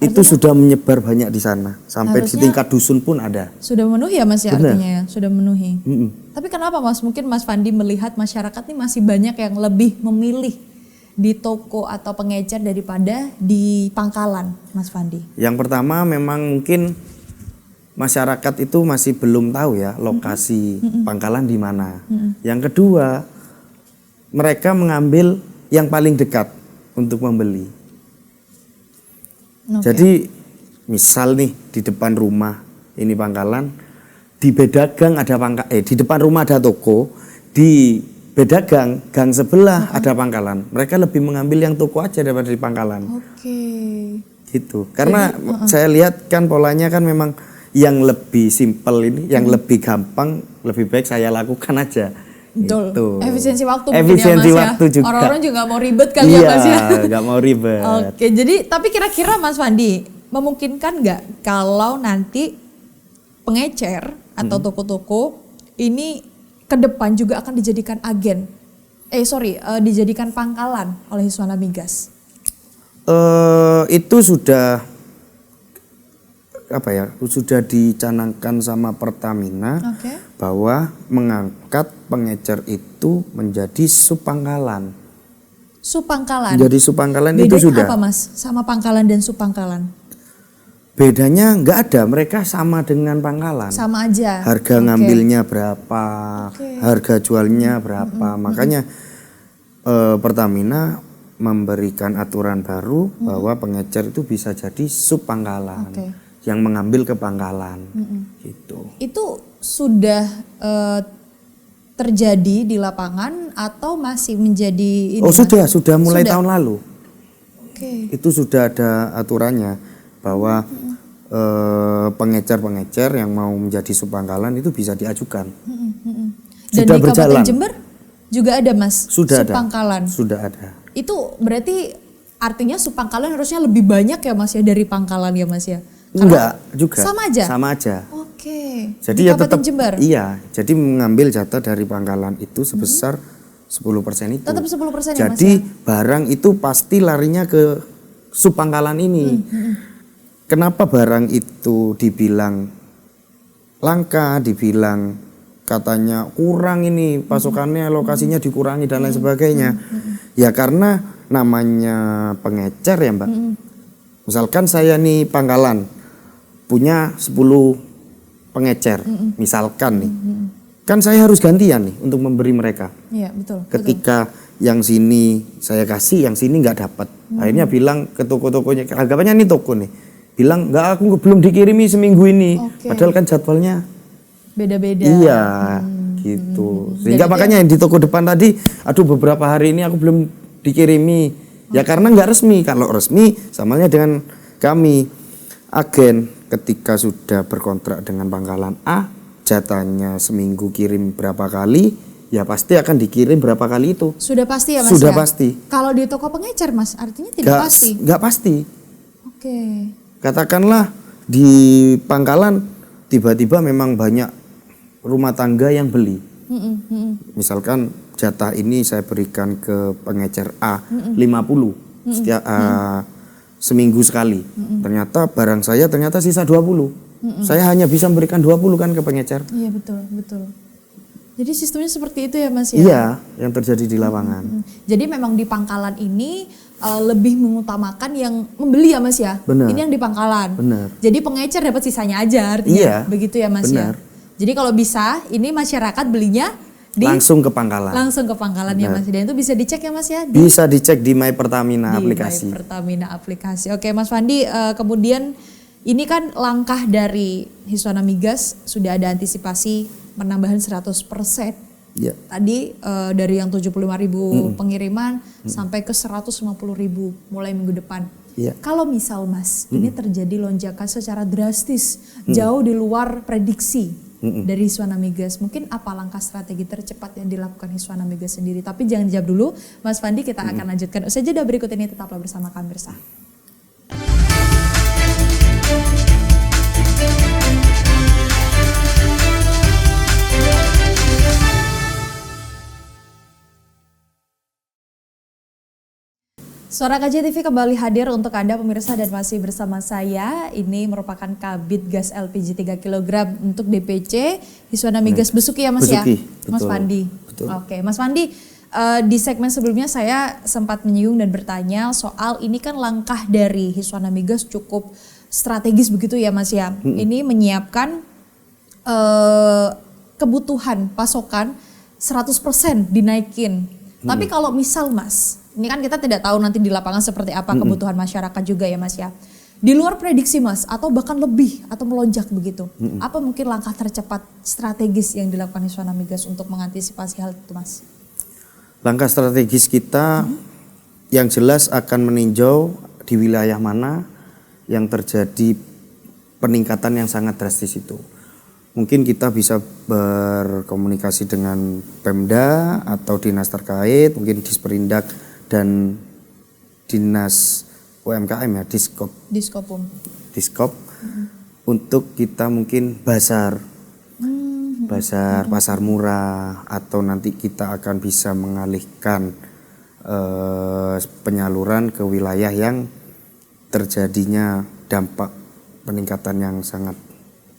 Itu sudah menyebar banyak di sana. Sampai di tingkat dusun pun ada. Sudah memenuhi ya Mas ya, artinya ya? Sudah memenuhi. Tapi kenapa Mas? Mungkin Mas Fandi melihat masyarakat ini masih banyak yang lebih memilih di toko atau pengecer daripada di pangkalan, Mas Fandi? Yang pertama memang mungkin masyarakat itu masih belum tahu ya lokasi pangkalan di mana. Yang kedua, mereka mengambil yang paling dekat untuk membeli. Jadi misal nih di depan rumah ini pangkalan, di Bedagang ada di depan rumah ada toko, di Bedagang gang sebelah ada pangkalan. Mereka lebih mengambil yang toko aja daripada di pangkalan. Gitu. Karena saya lihat kan polanya kan memang yang lebih simpel ini, yang lebih gampang, lebih baik saya lakukan aja. Betul. Gitu. Efisiensi waktu Efisiensi mungkin ya, Mas, waktu ya. juga. Orang-orang juga nggak mau ribet kali ya, Mas ya. Iya, nggak mau ribet. Oke, jadi tapi kira-kira Mas Fandi memungkinkan nggak kalau nanti pengecer atau toko-toko ini ke depan juga akan dijadikan agen? Dijadikan pangkalan oleh Hiswana Migas? Itu sudah sudah dicanangkan sama Pertamina bahwa mengangkat pengecer itu menjadi subpangkalan. Subpangkalan. Jadi subpangkalan bedanya itu sudah. Apa Mas sama pangkalan dan subpangkalan? Bedanya nggak ada, mereka sama dengan pangkalan. Sama aja. Harga ngambilnya berapa, harga jualnya berapa. Makanya Pertamina memberikan aturan baru bahwa pengecer itu bisa jadi subpangkalan. Yang mengambil ke pangkalan, gitu. Itu sudah terjadi di lapangan atau masih menjadi ini? Sudah mulai tahun lalu. Itu sudah ada aturannya bahwa pengecer-pengecer yang mau menjadi subpangkalan itu bisa diajukan. Dan sudah di berjalan. Kabupaten Jember juga ada, Mas? Sudah subpangkalan. Sudah ada. Itu berarti artinya subpangkalan harusnya lebih banyak ya, Mas ya, dari pangkalan ya, Mas ya? Enggak juga. Sama aja. Jadi ya tetap Jember. Iya, jadi mengambil jatah dari pangkalan itu sebesar 10% itu. Tetap 10% ya, Mas. Jadi barang itu pasti larinya ke subpangkalan ini. Kenapa barang itu dibilang langka, dibilang katanya kurang ini pasokannya, lokasinya dikurangi dan lain sebagainya. Ya karena namanya pengecer ya, Mbak. Misalkan saya nih pangkalan punya 10 pengecer, misalkan nih, kan saya harus gantian nih untuk memberi mereka. Iya, betul. Ketika yang sini saya kasih, yang sini nggak dapat, akhirnya bilang ke toko-tokonya, anggapannya ini toko nih, bilang nggak, aku belum dikirimi seminggu ini, padahal kan jadwalnya beda-beda. Iya, gitu. Sehingga makanya yang di toko depan tadi, aduh beberapa hari ini aku belum dikirimi, ya karena nggak resmi. Kalau resmi, samanya dengan kami agen. Ketika sudah berkontrak dengan pangkalan A, jatahnya seminggu kirim berapa kali, ya pasti akan dikirim berapa kali itu. Sudah pasti ya, Mas? Sudah pasti. Kalau di toko pengecer, Mas, artinya tidak pasti? Nggak pasti. Katakanlah di pangkalan tiba-tiba memang banyak rumah tangga yang beli. Misalkan jatah ini saya berikan ke pengecer A 50 setiap seminggu sekali. Ternyata barang saya sisa 20. Saya hanya bisa memberikan 20 kan ke pengecer. Iya, betul. Jadi sistemnya seperti itu ya, Mas ya? Iya, yang terjadi di lapangan. Jadi memang di pangkalan ini lebih mengutamakan yang membeli ya, Mas ya? Benar. Ini yang di pangkalan. Benar. Jadi pengecer dapat sisanya aja artinya. Iya. Begitu ya, Mas ya? Jadi kalau bisa ini masyarakat belinya langsung ke pangkalan. Langsung ke pangkalan ya, Mas. Dan itu bisa dicek ya, Mas ya? Bisa dicek di My Pertamina aplikasi. My Pertamina aplikasi. Oke, Mas Fandi, kemudian ini kan langkah dari Hiswana Migas sudah ada antisipasi penambahan 100%. Ya. Tadi dari yang 75.000 pengiriman sampai ke 150.000 mulai minggu depan. Ya. Kalau misal, Mas, ini terjadi lonjakan secara drastis, jauh di luar prediksi dari Hiswana Migas, mungkin apa langkah strategi tercepat yang dilakukan Hiswana Migas sendiri? Tapi jangan dijawab dulu, Mas Fandi, kita akan lanjutkan usai jeda berikut ini. Tetaplah bersama kami bersama. Suara KJTV kembali hadir untuk Anda pemirsa dan masih bersama saya. Ini merupakan kabit gas LPG 3 kg untuk DPC Hiswana Migas Besuki ya, Mas Besuki, ya? Mas betul, Fandi. betul. Oke, Mas Fandi, di segmen sebelumnya saya sempat menyinggung dan bertanya soal ini kan langkah dari Hiswana Migas cukup strategis begitu ya Mas ya. Ini menyiapkan kebutuhan pasokan 100% dinaikin. Tapi kalau misal Mas, ini kan kita tidak tahu nanti di lapangan seperti apa kebutuhan masyarakat juga ya Mas ya. Di luar prediksi Mas atau bahkan lebih atau melonjak begitu. Apa mungkin langkah tercepat strategis yang dilakukan Hiswana Migas untuk mengantisipasi hal itu Mas? Langkah strategis kita yang jelas akan meninjau di wilayah mana yang terjadi peningkatan yang sangat drastis itu. Mungkin kita bisa berkomunikasi dengan Pemda atau dinas terkait, mungkin Disperindak dan dinas UMKM ya, Diskop untuk kita mungkin pasar murah, atau nanti kita akan bisa mengalihkan penyaluran ke wilayah yang terjadinya dampak peningkatan yang sangat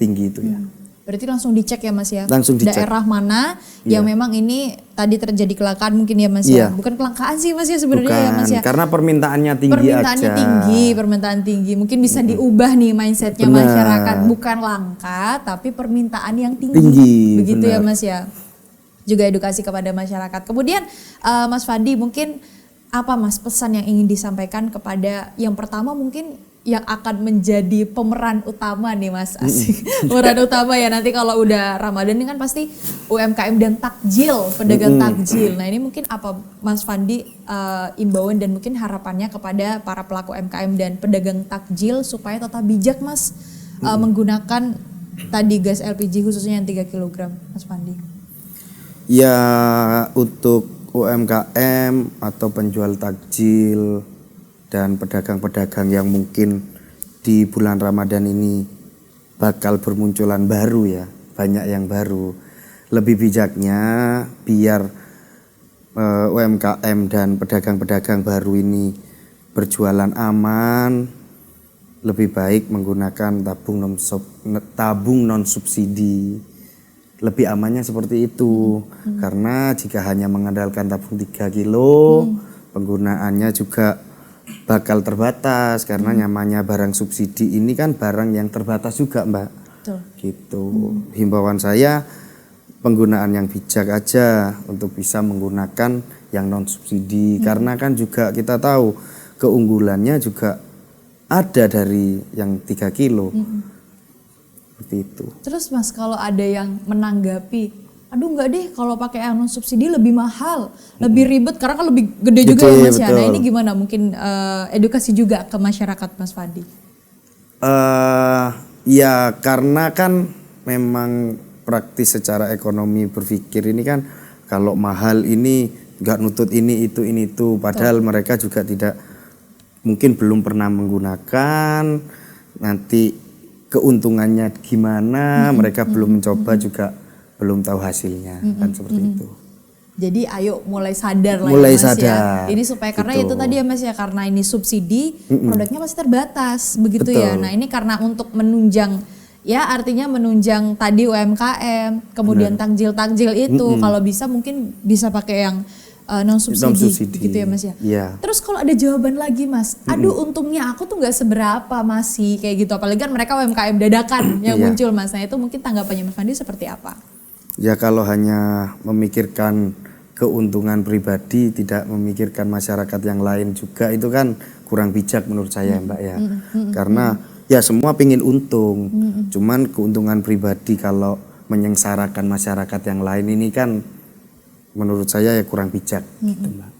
tinggi itu ya. Berarti langsung dicek ya Mas ya? Langsung dicek. Daerah mana yang memang ini tadi terjadi kelangkaan mungkin ya Mas ya? Bukan kelangkaan sih Mas ya sebenarnya ya Mas ya? Karena permintaannya tinggi permintaan tinggi. Mungkin bisa diubah nih mindsetnya masyarakat. Bukan langka tapi permintaan yang tinggi. Begitu ya Mas ya? Juga edukasi kepada masyarakat. Kemudian Mas Fandi mungkin apa Mas pesan yang ingin disampaikan kepada yang pertama mungkin yang akan menjadi pemeran utama nih Mas, asik. Pemeran utama ya nanti kalau udah Ramadan ini kan pasti UMKM dan takjil, pedagang takjil. Nah ini mungkin apa Mas Fandi imbauan dan mungkin harapannya kepada para pelaku UMKM dan pedagang takjil supaya tetap bijak Mas menggunakan tadi gas LPG khususnya yang 3 kg Mas Fandi. Ya untuk UMKM atau penjual takjil dan pedagang-pedagang yang mungkin di bulan Ramadan ini bakal bermunculan baru ya, banyak yang baru. Lebih bijaknya biar UMKM dan pedagang-pedagang baru ini berjualan aman, lebih baik menggunakan tabung non subsidi. Lebih amannya seperti itu. Karena jika hanya mengandalkan tabung 3 kilo, penggunaannya juga bakal terbatas karena namanya barang subsidi ini kan barang yang terbatas juga Mbak. Betul. Gitu. Himbauan saya penggunaan yang bijak aja untuk bisa menggunakan yang non subsidi karena kan juga kita tahu keunggulannya juga ada dari yang 3 kilo. Seperti itu. Terus Mas kalau ada yang menanggapi aduh enggak deh kalau pakai non subsidi lebih mahal, lebih ribet karena kan lebih gede juga ya Mas ya. Nah ini gimana mungkin edukasi juga ke masyarakat Mas Fandi? Ya karena kan memang praktis secara ekonomi berpikir ini kan kalau mahal ini nggak nutut ini itu padahal mereka juga tidak mungkin belum pernah menggunakan, nanti keuntungannya gimana mereka belum mencoba juga belum tahu hasilnya kan seperti itu. Jadi ayo mulai sadar lah mulai ya Mas sadar, ya. Ini supaya karena gitu. itu tadi ya Mas ya karena ini subsidi produknya pasti terbatas begitu ya. Nah ini karena untuk menunjang ya artinya menunjang tadi UMKM kemudian takjil itu kalau bisa mungkin bisa pakai yang non subsidi gitu ya Mas ya. Terus kalau ada jawaban lagi Mas, aduh untungnya aku tuh nggak seberapa masih kayak gitu apalagi kan mereka UMKM dadakan yang muncul Mas. Nah itu mungkin tanggapannya Mas Fandi seperti apa? Ya kalau hanya memikirkan keuntungan pribadi tidak memikirkan masyarakat yang lain juga itu kan kurang bijak menurut saya Mbak ya. Karena ya semua pingin untung, cuman keuntungan pribadi kalau menyengsarakan masyarakat yang lain ini kan menurut saya ya kurang bijak gitu Mbak.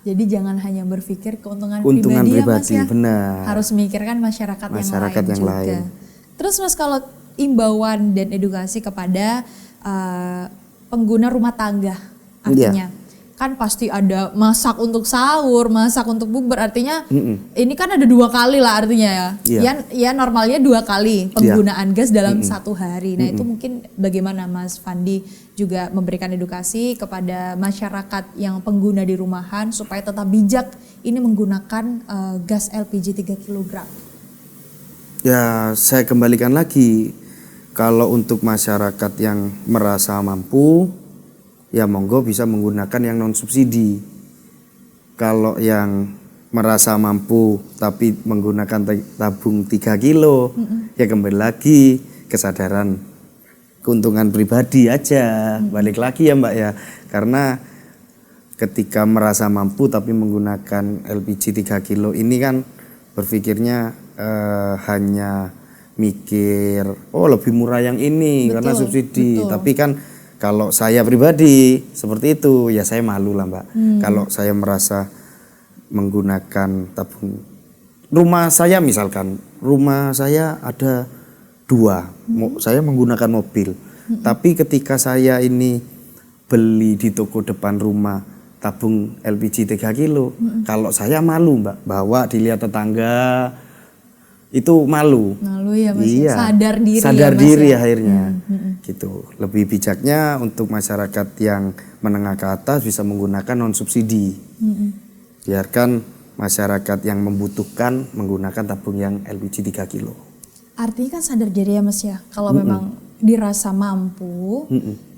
Jadi jangan hanya berpikir keuntungan pribadi ya Mas ya. Benar. Harus memikirkan masyarakat yang lain juga. Terus Mas kalau imbauan dan edukasi kepada pengguna rumah tangga artinya kan pasti ada masak untuk sahur, masak untuk bukber artinya ini kan ada 2 kali lah artinya ya. Ya normalnya 2 kali penggunaan gas dalam 1 hari. Nah itu mungkin bagaimana Mas Fandi juga memberikan edukasi kepada masyarakat yang pengguna di rumahan supaya tetap bijak ini menggunakan gas LPG 3 kg. Ya saya kembalikan lagi. Kalau untuk masyarakat yang merasa mampu, ya monggo bisa menggunakan yang non subsidi. Kalau yang merasa mampu tapi menggunakan tabung 3 kilo, ya kembali lagi kesadaran keuntungan pribadi aja. Balik lagi ya Mbak ya, karena ketika merasa mampu tapi menggunakan LPG 3 kilo ini kan berpikirnya hanya mikir lebih murah yang ini karena subsidi. Tapi kan kalau saya pribadi seperti itu ya saya malu lah Mbak. Kalau saya merasa menggunakan tabung, rumah saya misalkan, rumah saya ada 2, saya menggunakan mobil. Tapi ketika saya ini beli di toko depan rumah tabung LPG 3 kilo, kalau saya malu Mbak, bawa dilihat tetangga, itu malu ya Mas. Iya. Sadar diri ya, Mas, akhirnya gitu. Lebih bijaknya untuk masyarakat yang menengah ke atas bisa menggunakan non subsidi. Biarkan masyarakat yang membutuhkan menggunakan tabung yang LPG 3 kilo. Artinya kan sadar diri ya Mas ya, kalau memang dirasa mampu,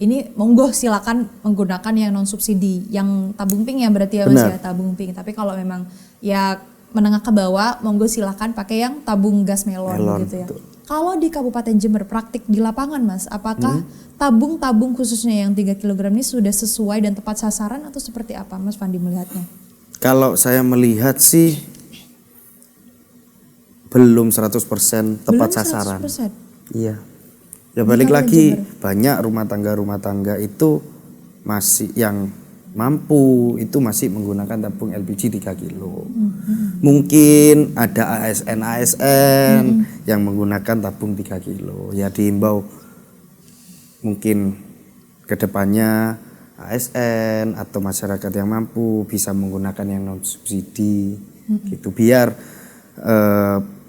ini monggo silakan menggunakan yang non subsidi, yang tabung pink ya berarti ya Mas ya, tabung pink. Tapi kalau memang ya menengah ke bawah, monggo silakan pakai yang tabung gas melon gitu ya. Betul. Kalau di Kabupaten Jember praktik di lapangan Mas, apakah tabung-tabung khususnya yang 3 kg ini sudah sesuai dan tepat sasaran atau seperti apa Mas Fandi melihatnya? Kalau saya melihat sih belum 100% tepat sasaran. Iya. Ya balik lagi, banyak rumah tangga itu masih yang mampu itu masih menggunakan tabung LPG 3 kilo. Mungkin ada ASN yang menggunakan tabung 3 kilo. Ya diimbau mungkin kedepannya ASN atau masyarakat yang mampu bisa menggunakan yang non subsidi gitu, biar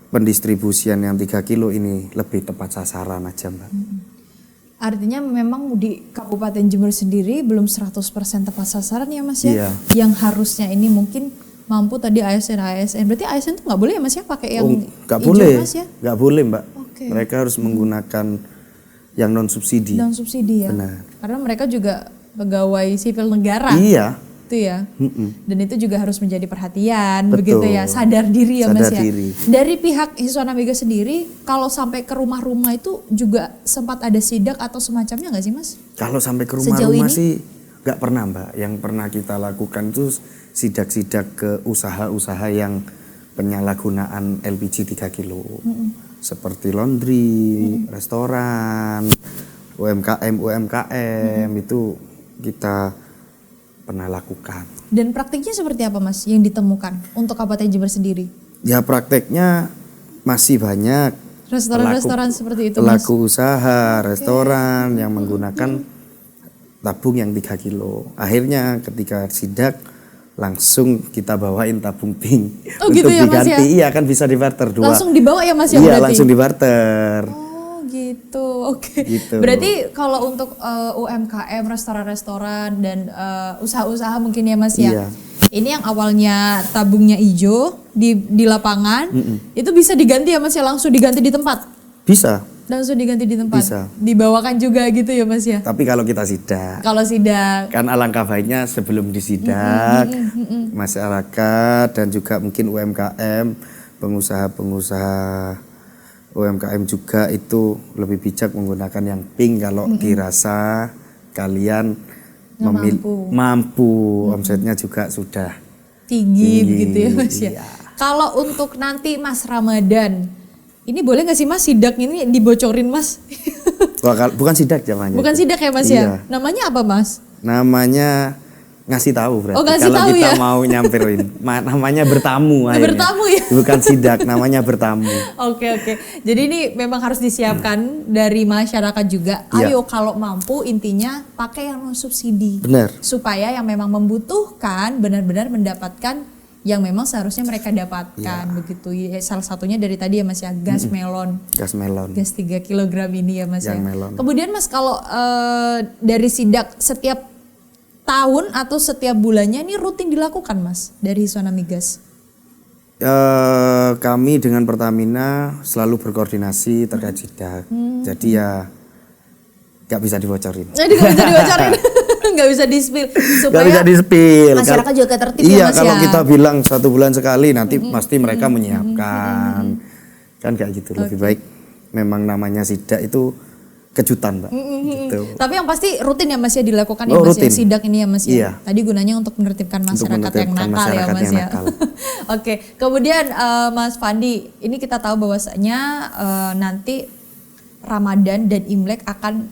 pendistribusian yang 3 kilo ini lebih tepat sasaran aja Mbak. Artinya memang di Kabupaten Jember sendiri belum 100% tepat sasaran ya Mas ya? Iya. Yang harusnya ini mungkin mampu tadi ASN. Berarti ASN itu nggak boleh ya Mas ya pakai yang nggak hijau boleh, Mas ya? Nggak boleh Mbak. Okay. Mereka harus menggunakan yang non subsidi. Non subsidi ya? Benar. Karena mereka juga pegawai sipil negara. Iya. Itu ya. Dan itu juga harus menjadi perhatian. Betul. Begitu ya, sadar diri ya Mas ya. Diri. Dari pihak Hiswana Migas sendiri, kalau sampai ke rumah-rumah itu juga sempat ada sidak atau semacamnya nggak sih Mas? Kalau sampai ke rumah-rumah sih nggak pernah Mbak. Yang pernah kita lakukan itu sidak-sidak ke usaha-usaha yang penyalahgunaan LPG 3 kilo. Seperti laundry, restoran, UMKM itu kita pernah lakukan. Dan praktiknya seperti apa Mas yang ditemukan untuk Kabupaten Jember sendiri? Ya prakteknya masih banyak restoran-restoran seperti itu Mas? Pelaku usaha, restoran yang menggunakan tabung yang 3 kilo. Akhirnya ketika sidak langsung kita bawain tabung pink untuk gitu ya, diganti. Mas ya? Iya kan bisa dibarter 2. Langsung dibawa ya Mas ya? Iya berarti? langsung dibarter. Gitu, oke. Gitu. Berarti kalau untuk UMKM, restoran-restoran dan usaha-usaha mungkin ya Mas ya. Iya. Ini yang awalnya tabungnya hijau di lapangan, itu bisa diganti ya Mas ya, langsung diganti di tempat? Bisa. Langsung diganti di tempat? Bisa. Dibawakan juga gitu ya Mas ya? Tapi kalau kita sidak. Kalau sidak. Kan alangkah baiknya sebelum disidak, masyarakat dan juga mungkin UMKM, pengusaha-pengusaha UMKM juga itu lebih bijak menggunakan yang pink kalau dirasa kalian mampu, omsetnya juga sudah tinggi begitu ya Mas ya. Iya. Kalau untuk nanti Mas Ramadan, ini boleh nggak sih Mas sidak ini dibocorin Mas? Bukan sidak namanya. Bukan sidak ya Mas Iya. ya? Namanya apa Mas? Namanya ngasih tahu berarti. Ngasih kalau tahu kita ya? mau nyamperin, namanya bertamu akhirnya. Bertamu ya? Bukan sidak, namanya bertamu. Oke. Jadi ini memang harus disiapkan dari masyarakat juga. Iya. Ayo kalau mampu intinya pakai yang non subsidi. Benar. Supaya yang memang membutuhkan benar-benar mendapatkan yang memang seharusnya mereka dapatkan begitu. Ya, salah satunya dari tadi ya Mas ya, gas melon. Gas melon. Gas 3 kg ini ya Mas Yang ya. melon. Kemudian Mas kalau dari sidak setiap tahun atau setiap bulannya ini rutin dilakukan Mas dari Hiswana Migas? Kami dengan Pertamina selalu berkoordinasi terkait sidak. Jadi ya nggak bisa dibocorin. Jadi nggak bisa dibocorin. nggak bisa di-spill Nggak supaya bisa di-spill. masyarakat juga tertib Iya, ya Mas kalau ya. kita bilang 1 bulan sekali nanti pasti mereka menyiapkan. Kan kayak gitu. Lebih baik memang namanya sidak itu kejutan, Mbak. Gitu. Tapi yang pasti rutin ya Mas ya dilakukan Oh, ya Mas ya rutin. sidak ini ya Mas ya. Iya. Tadi gunanya untuk menertibkan masyarakat yang menertibkan nakal ya masyarakat Mas yang ya. nakal. Oke, kemudian Mas Fandi, ini kita tahu bahwasanya nanti Ramadan dan Imlek akan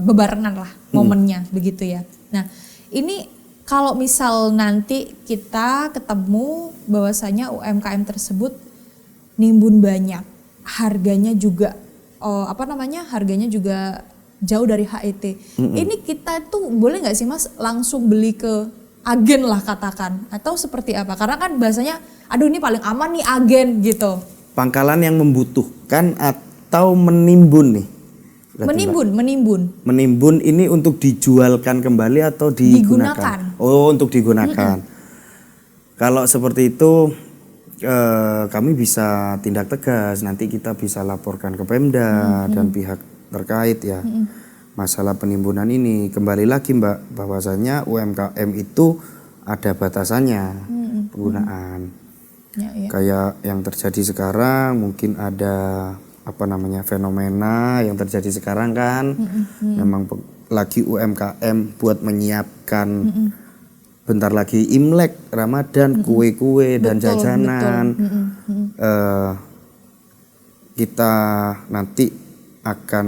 bebarengan lah momennya begitu ya. Nah, ini kalau misal nanti kita ketemu bahwasanya UMKM tersebut nimbun banyak, harganya juga harganya juga jauh dari HET. Ini kita tuh boleh nggak sih Mas langsung beli ke agen lah katakan atau seperti apa? Karena kan bahasanya aduh ini paling aman nih agen gitu. Pangkalan yang membutuhkan atau menimbun nih? Berarti, Mbak. Menimbun ini untuk dijualkan kembali atau digunakan? Oh, untuk digunakan. Kalau seperti itu kami bisa tindak tegas, nanti kita bisa laporkan ke Pemda dan pihak terkait ya. Masalah penimbunan ini kembali lagi Mbak, bahwasanya UMKM itu ada batasannya penggunaan. Ya. Kayak yang terjadi sekarang mungkin ada fenomena yang terjadi sekarang kan. Memang lagi UMKM buat menyiapkan bentar lagi Imlek, Ramadan, kue-kue dan jajanan. Kita nanti akan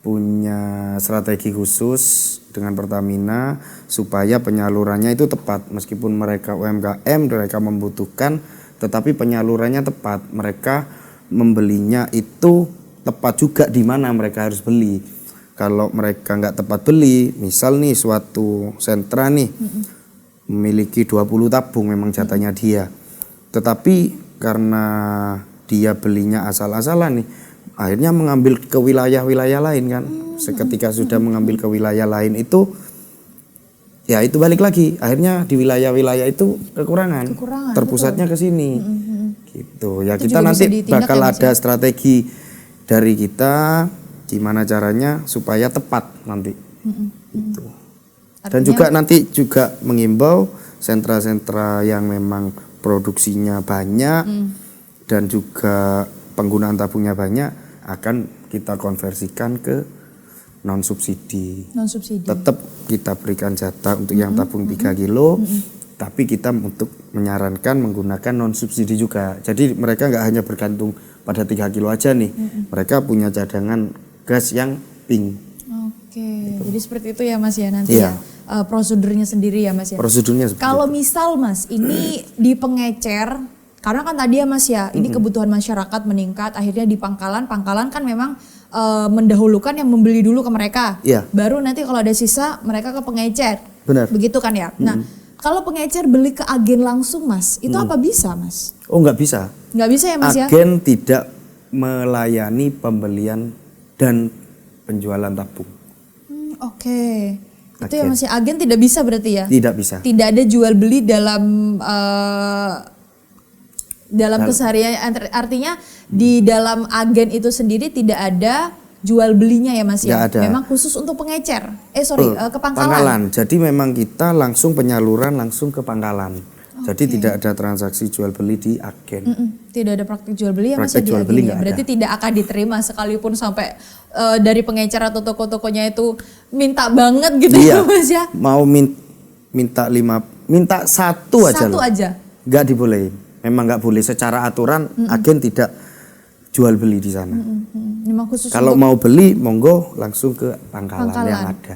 punya strategi khusus dengan Pertamina supaya penyalurannya itu tepat. Meskipun mereka UMKM, mereka membutuhkan, tetapi penyalurannya tepat. Mereka membelinya itu tepat juga di mana mereka harus beli. Kalau mereka nggak tepat beli, misal nih suatu sentra nih memiliki 20 tabung memang jatahnya dia. Tetapi karena dia belinya asal-asalan nih, akhirnya mengambil ke wilayah-wilayah lain kan. Seketika sudah mengambil ke wilayah lain itu, ya itu balik lagi. Akhirnya di wilayah-wilayah itu kekurangan. Terpusatnya ke sini. Gitu. Ya Itu kita nanti bakal ya, ada strategi dari kita gimana caranya supaya tepat nanti. Gitu. Dan juga nanti juga mengimbau sentra-sentra yang memang produksinya banyak dan juga penggunaan tabungnya banyak akan kita konversikan ke non subsidi. Tetap kita berikan jatah untuk yang tabung 3 kilo, tapi kita untuk menyarankan menggunakan non subsidi juga. Jadi mereka nggak hanya bergantung pada 3 kilo aja nih, mereka punya cadangan gas yang pink. Oke, jadi seperti itu ya Mas ya nanti ya prosedurnya sendiri ya Mas ya. Prosedurnya seperti Kalau itu. misal Mas ini di pengecer, karena kan tadi ya Mas ya, ini kebutuhan masyarakat meningkat, akhirnya di pangkalan kan memang mendahulukan yang membeli dulu ke mereka, baru nanti kalau ada sisa mereka ke pengecer. Benar. Begitu kan ya. Nah, kalau pengecer beli ke agen langsung Mas, itu apa bisa Mas? Oh nggak bisa. Nggak bisa ya Mas ya? Agen tidak melayani pembelian dan penjualan tabung. Oke. Itu ya Mas ya, agen tidak bisa berarti ya? Tidak bisa. Tidak ada jual beli dalam keseharian, artinya di dalam agen itu sendiri tidak ada jual belinya ya Mas ya? Ada. Memang khusus untuk pengecer. Ke pangkalan. Pangkalan. Jadi memang kita langsung penyaluran langsung ke pangkalan. Jadi tidak ada transaksi jual beli di agen. Tidak ada praktik jual beli ya Mas ya di jual agen beli ya? Berarti tidak akan diterima sekalipun sampai dari pengecer atau toko-tokonya itu minta banget gitu ya Mas ya? Mau minta 5, minta 1 aja Satu loh. aja? Nggak dibolehin. Memang nggak boleh, secara aturan agen tidak jual beli di sana. Memang khusus kalau mau beli monggo langsung ke pangkalan yang ada.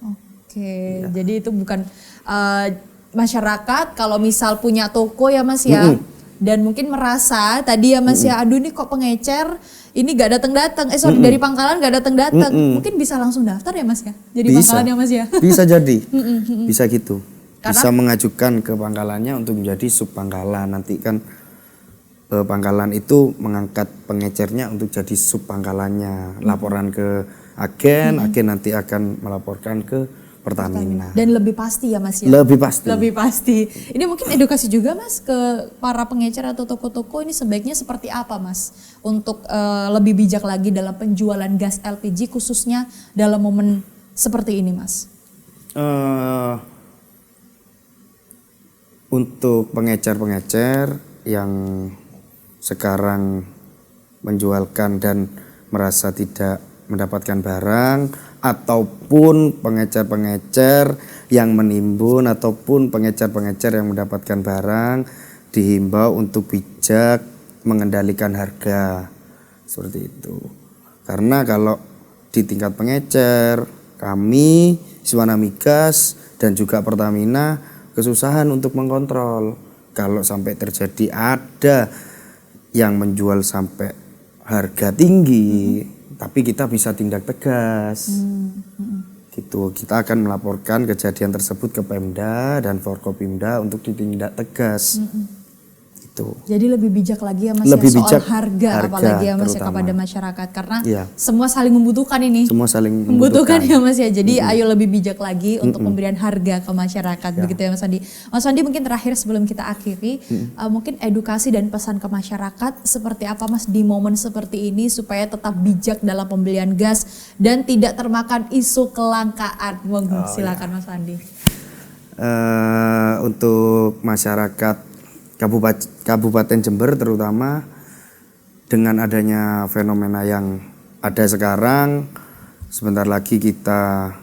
Oke, jadi itu bukan masyarakat kalau misal punya toko ya Mas ya, dan mungkin merasa tadi ya Mas ya, aduh ini kok pengecer ini gak datang-datang, dari pangkalan gak datang-datang, mungkin bisa langsung daftar ya Mas ya, jadi pangkalan ya Mas ya. Bisa jadi, bisa gitu. Bisa mengajukan ke pangkalannya untuk menjadi sub pangkalan. Nanti kan pangkalan itu mengangkat pengecernya untuk jadi sub pangkalannya. Laporan ke agen, agen nanti akan melaporkan ke Pertamina. Dan lebih pasti ya Mas ya? Lebih pasti. Lebih pasti. Ini mungkin edukasi juga Mas ke para pengecer atau toko-toko, ini sebaiknya seperti apa Mas? Untuk lebih bijak lagi dalam penjualan gas LPG khususnya dalam momen seperti ini, Mas? Untuk pengecer-pengecer yang sekarang menjualkan dan merasa tidak mendapatkan barang, ataupun pengecer-pengecer yang menimbun, ataupun pengecer-pengecer yang mendapatkan barang, dihimbau untuk bijak mengendalikan harga seperti itu. Karena kalau di tingkat pengecer, kami Iswana Migas dan juga Pertamina kesusahan untuk mengontrol. Kalau sampai terjadi ada yang menjual sampai harga tinggi, tapi kita bisa tindak tegas. Gitu. Kita akan melaporkan kejadian tersebut ke Pemda dan Forkopimda untuk ditindak tegas. Gitu. Jadi lebih bijak lagi ya Mas Lebih ya soal bijak, harga apalagi ya Mas ya terutama. kepada masyarakat karena Iya. semua saling membutuhkan ini. Semua saling membutuhkan ya Mas ya. Jadi ayo lebih bijak lagi untuk pemberian harga ke masyarakat begitu ya Mas Andi. Mas Andi mungkin terakhir sebelum kita akhiri mungkin edukasi dan pesan ke masyarakat seperti apa Mas di momen seperti ini supaya tetap bijak dalam pembelian gas dan tidak termakan isu kelangkaan. Silakan Mas Andi. Untuk masyarakat Kabupaten Jember terutama dengan adanya fenomena yang ada sekarang, sebentar lagi kita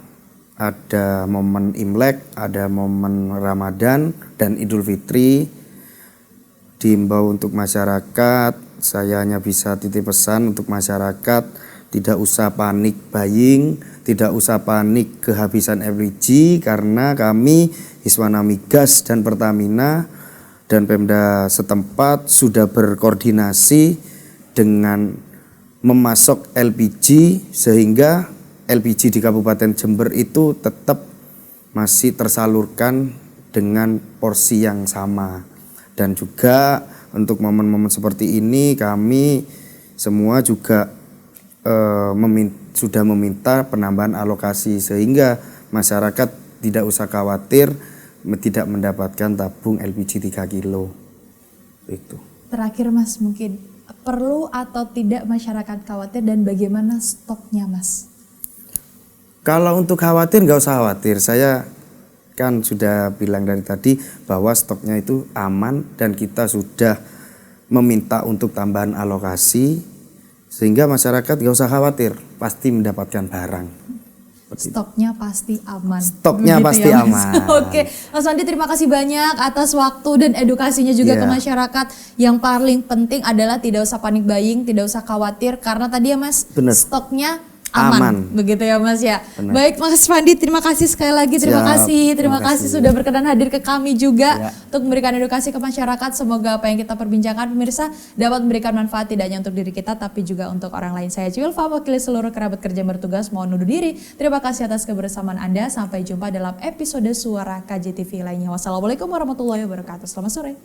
ada momen Imlek, ada momen Ramadan dan Idul Fitri. Diimbau untuk masyarakat, saya hanya bisa titip pesan untuk masyarakat, tidak usah panik buying, tidak usah panik kehabisan LPG karena kami Iswana Migas dan Pertamina dan Pemda setempat sudah berkoordinasi dengan memasok LPG sehingga LPG di Kabupaten Jember itu tetap masih tersalurkan dengan porsi yang sama. Dan juga untuk momen-momen seperti ini kami semua juga sudah meminta penambahan alokasi sehingga masyarakat tidak usah khawatir tidak mendapatkan tabung LPG 3 kilo. Itu. Terakhir Mas, mungkin perlu atau tidak masyarakat khawatir dan bagaimana stoknya Mas? Kalau untuk khawatir nggak usah khawatir. Saya kan sudah bilang dari tadi bahwa stoknya itu aman dan kita sudah meminta untuk tambahan alokasi sehingga masyarakat nggak usah khawatir, pasti mendapatkan barang. Stoknya pasti aman. Stoknya begitu pasti ya, aman. Oke, Mas Andi terima kasih banyak atas waktu dan edukasinya juga ke masyarakat. Yang paling penting adalah tidak usah panik buying, tidak usah khawatir karena tadi ya Mas, Bener. stoknya aman. Begitu ya Mas ya. Bener. Baik Mas Fandi, terima kasih sekali lagi. Terima kasih sudah berkenan hadir ke kami juga untuk memberikan edukasi ke masyarakat. Semoga apa yang kita perbincangkan pemirsa dapat memberikan manfaat tidak hanya untuk diri kita tapi juga untuk orang lain. Saya Ciwilfa, wakili seluruh kerabat kerja yang bertugas mohon undur diri. Terima kasih atas kebersamaan Anda. Sampai jumpa dalam episode Suara KJTV lainnya. Wassalamualaikum warahmatullahi wabarakatuh. Selamat sore.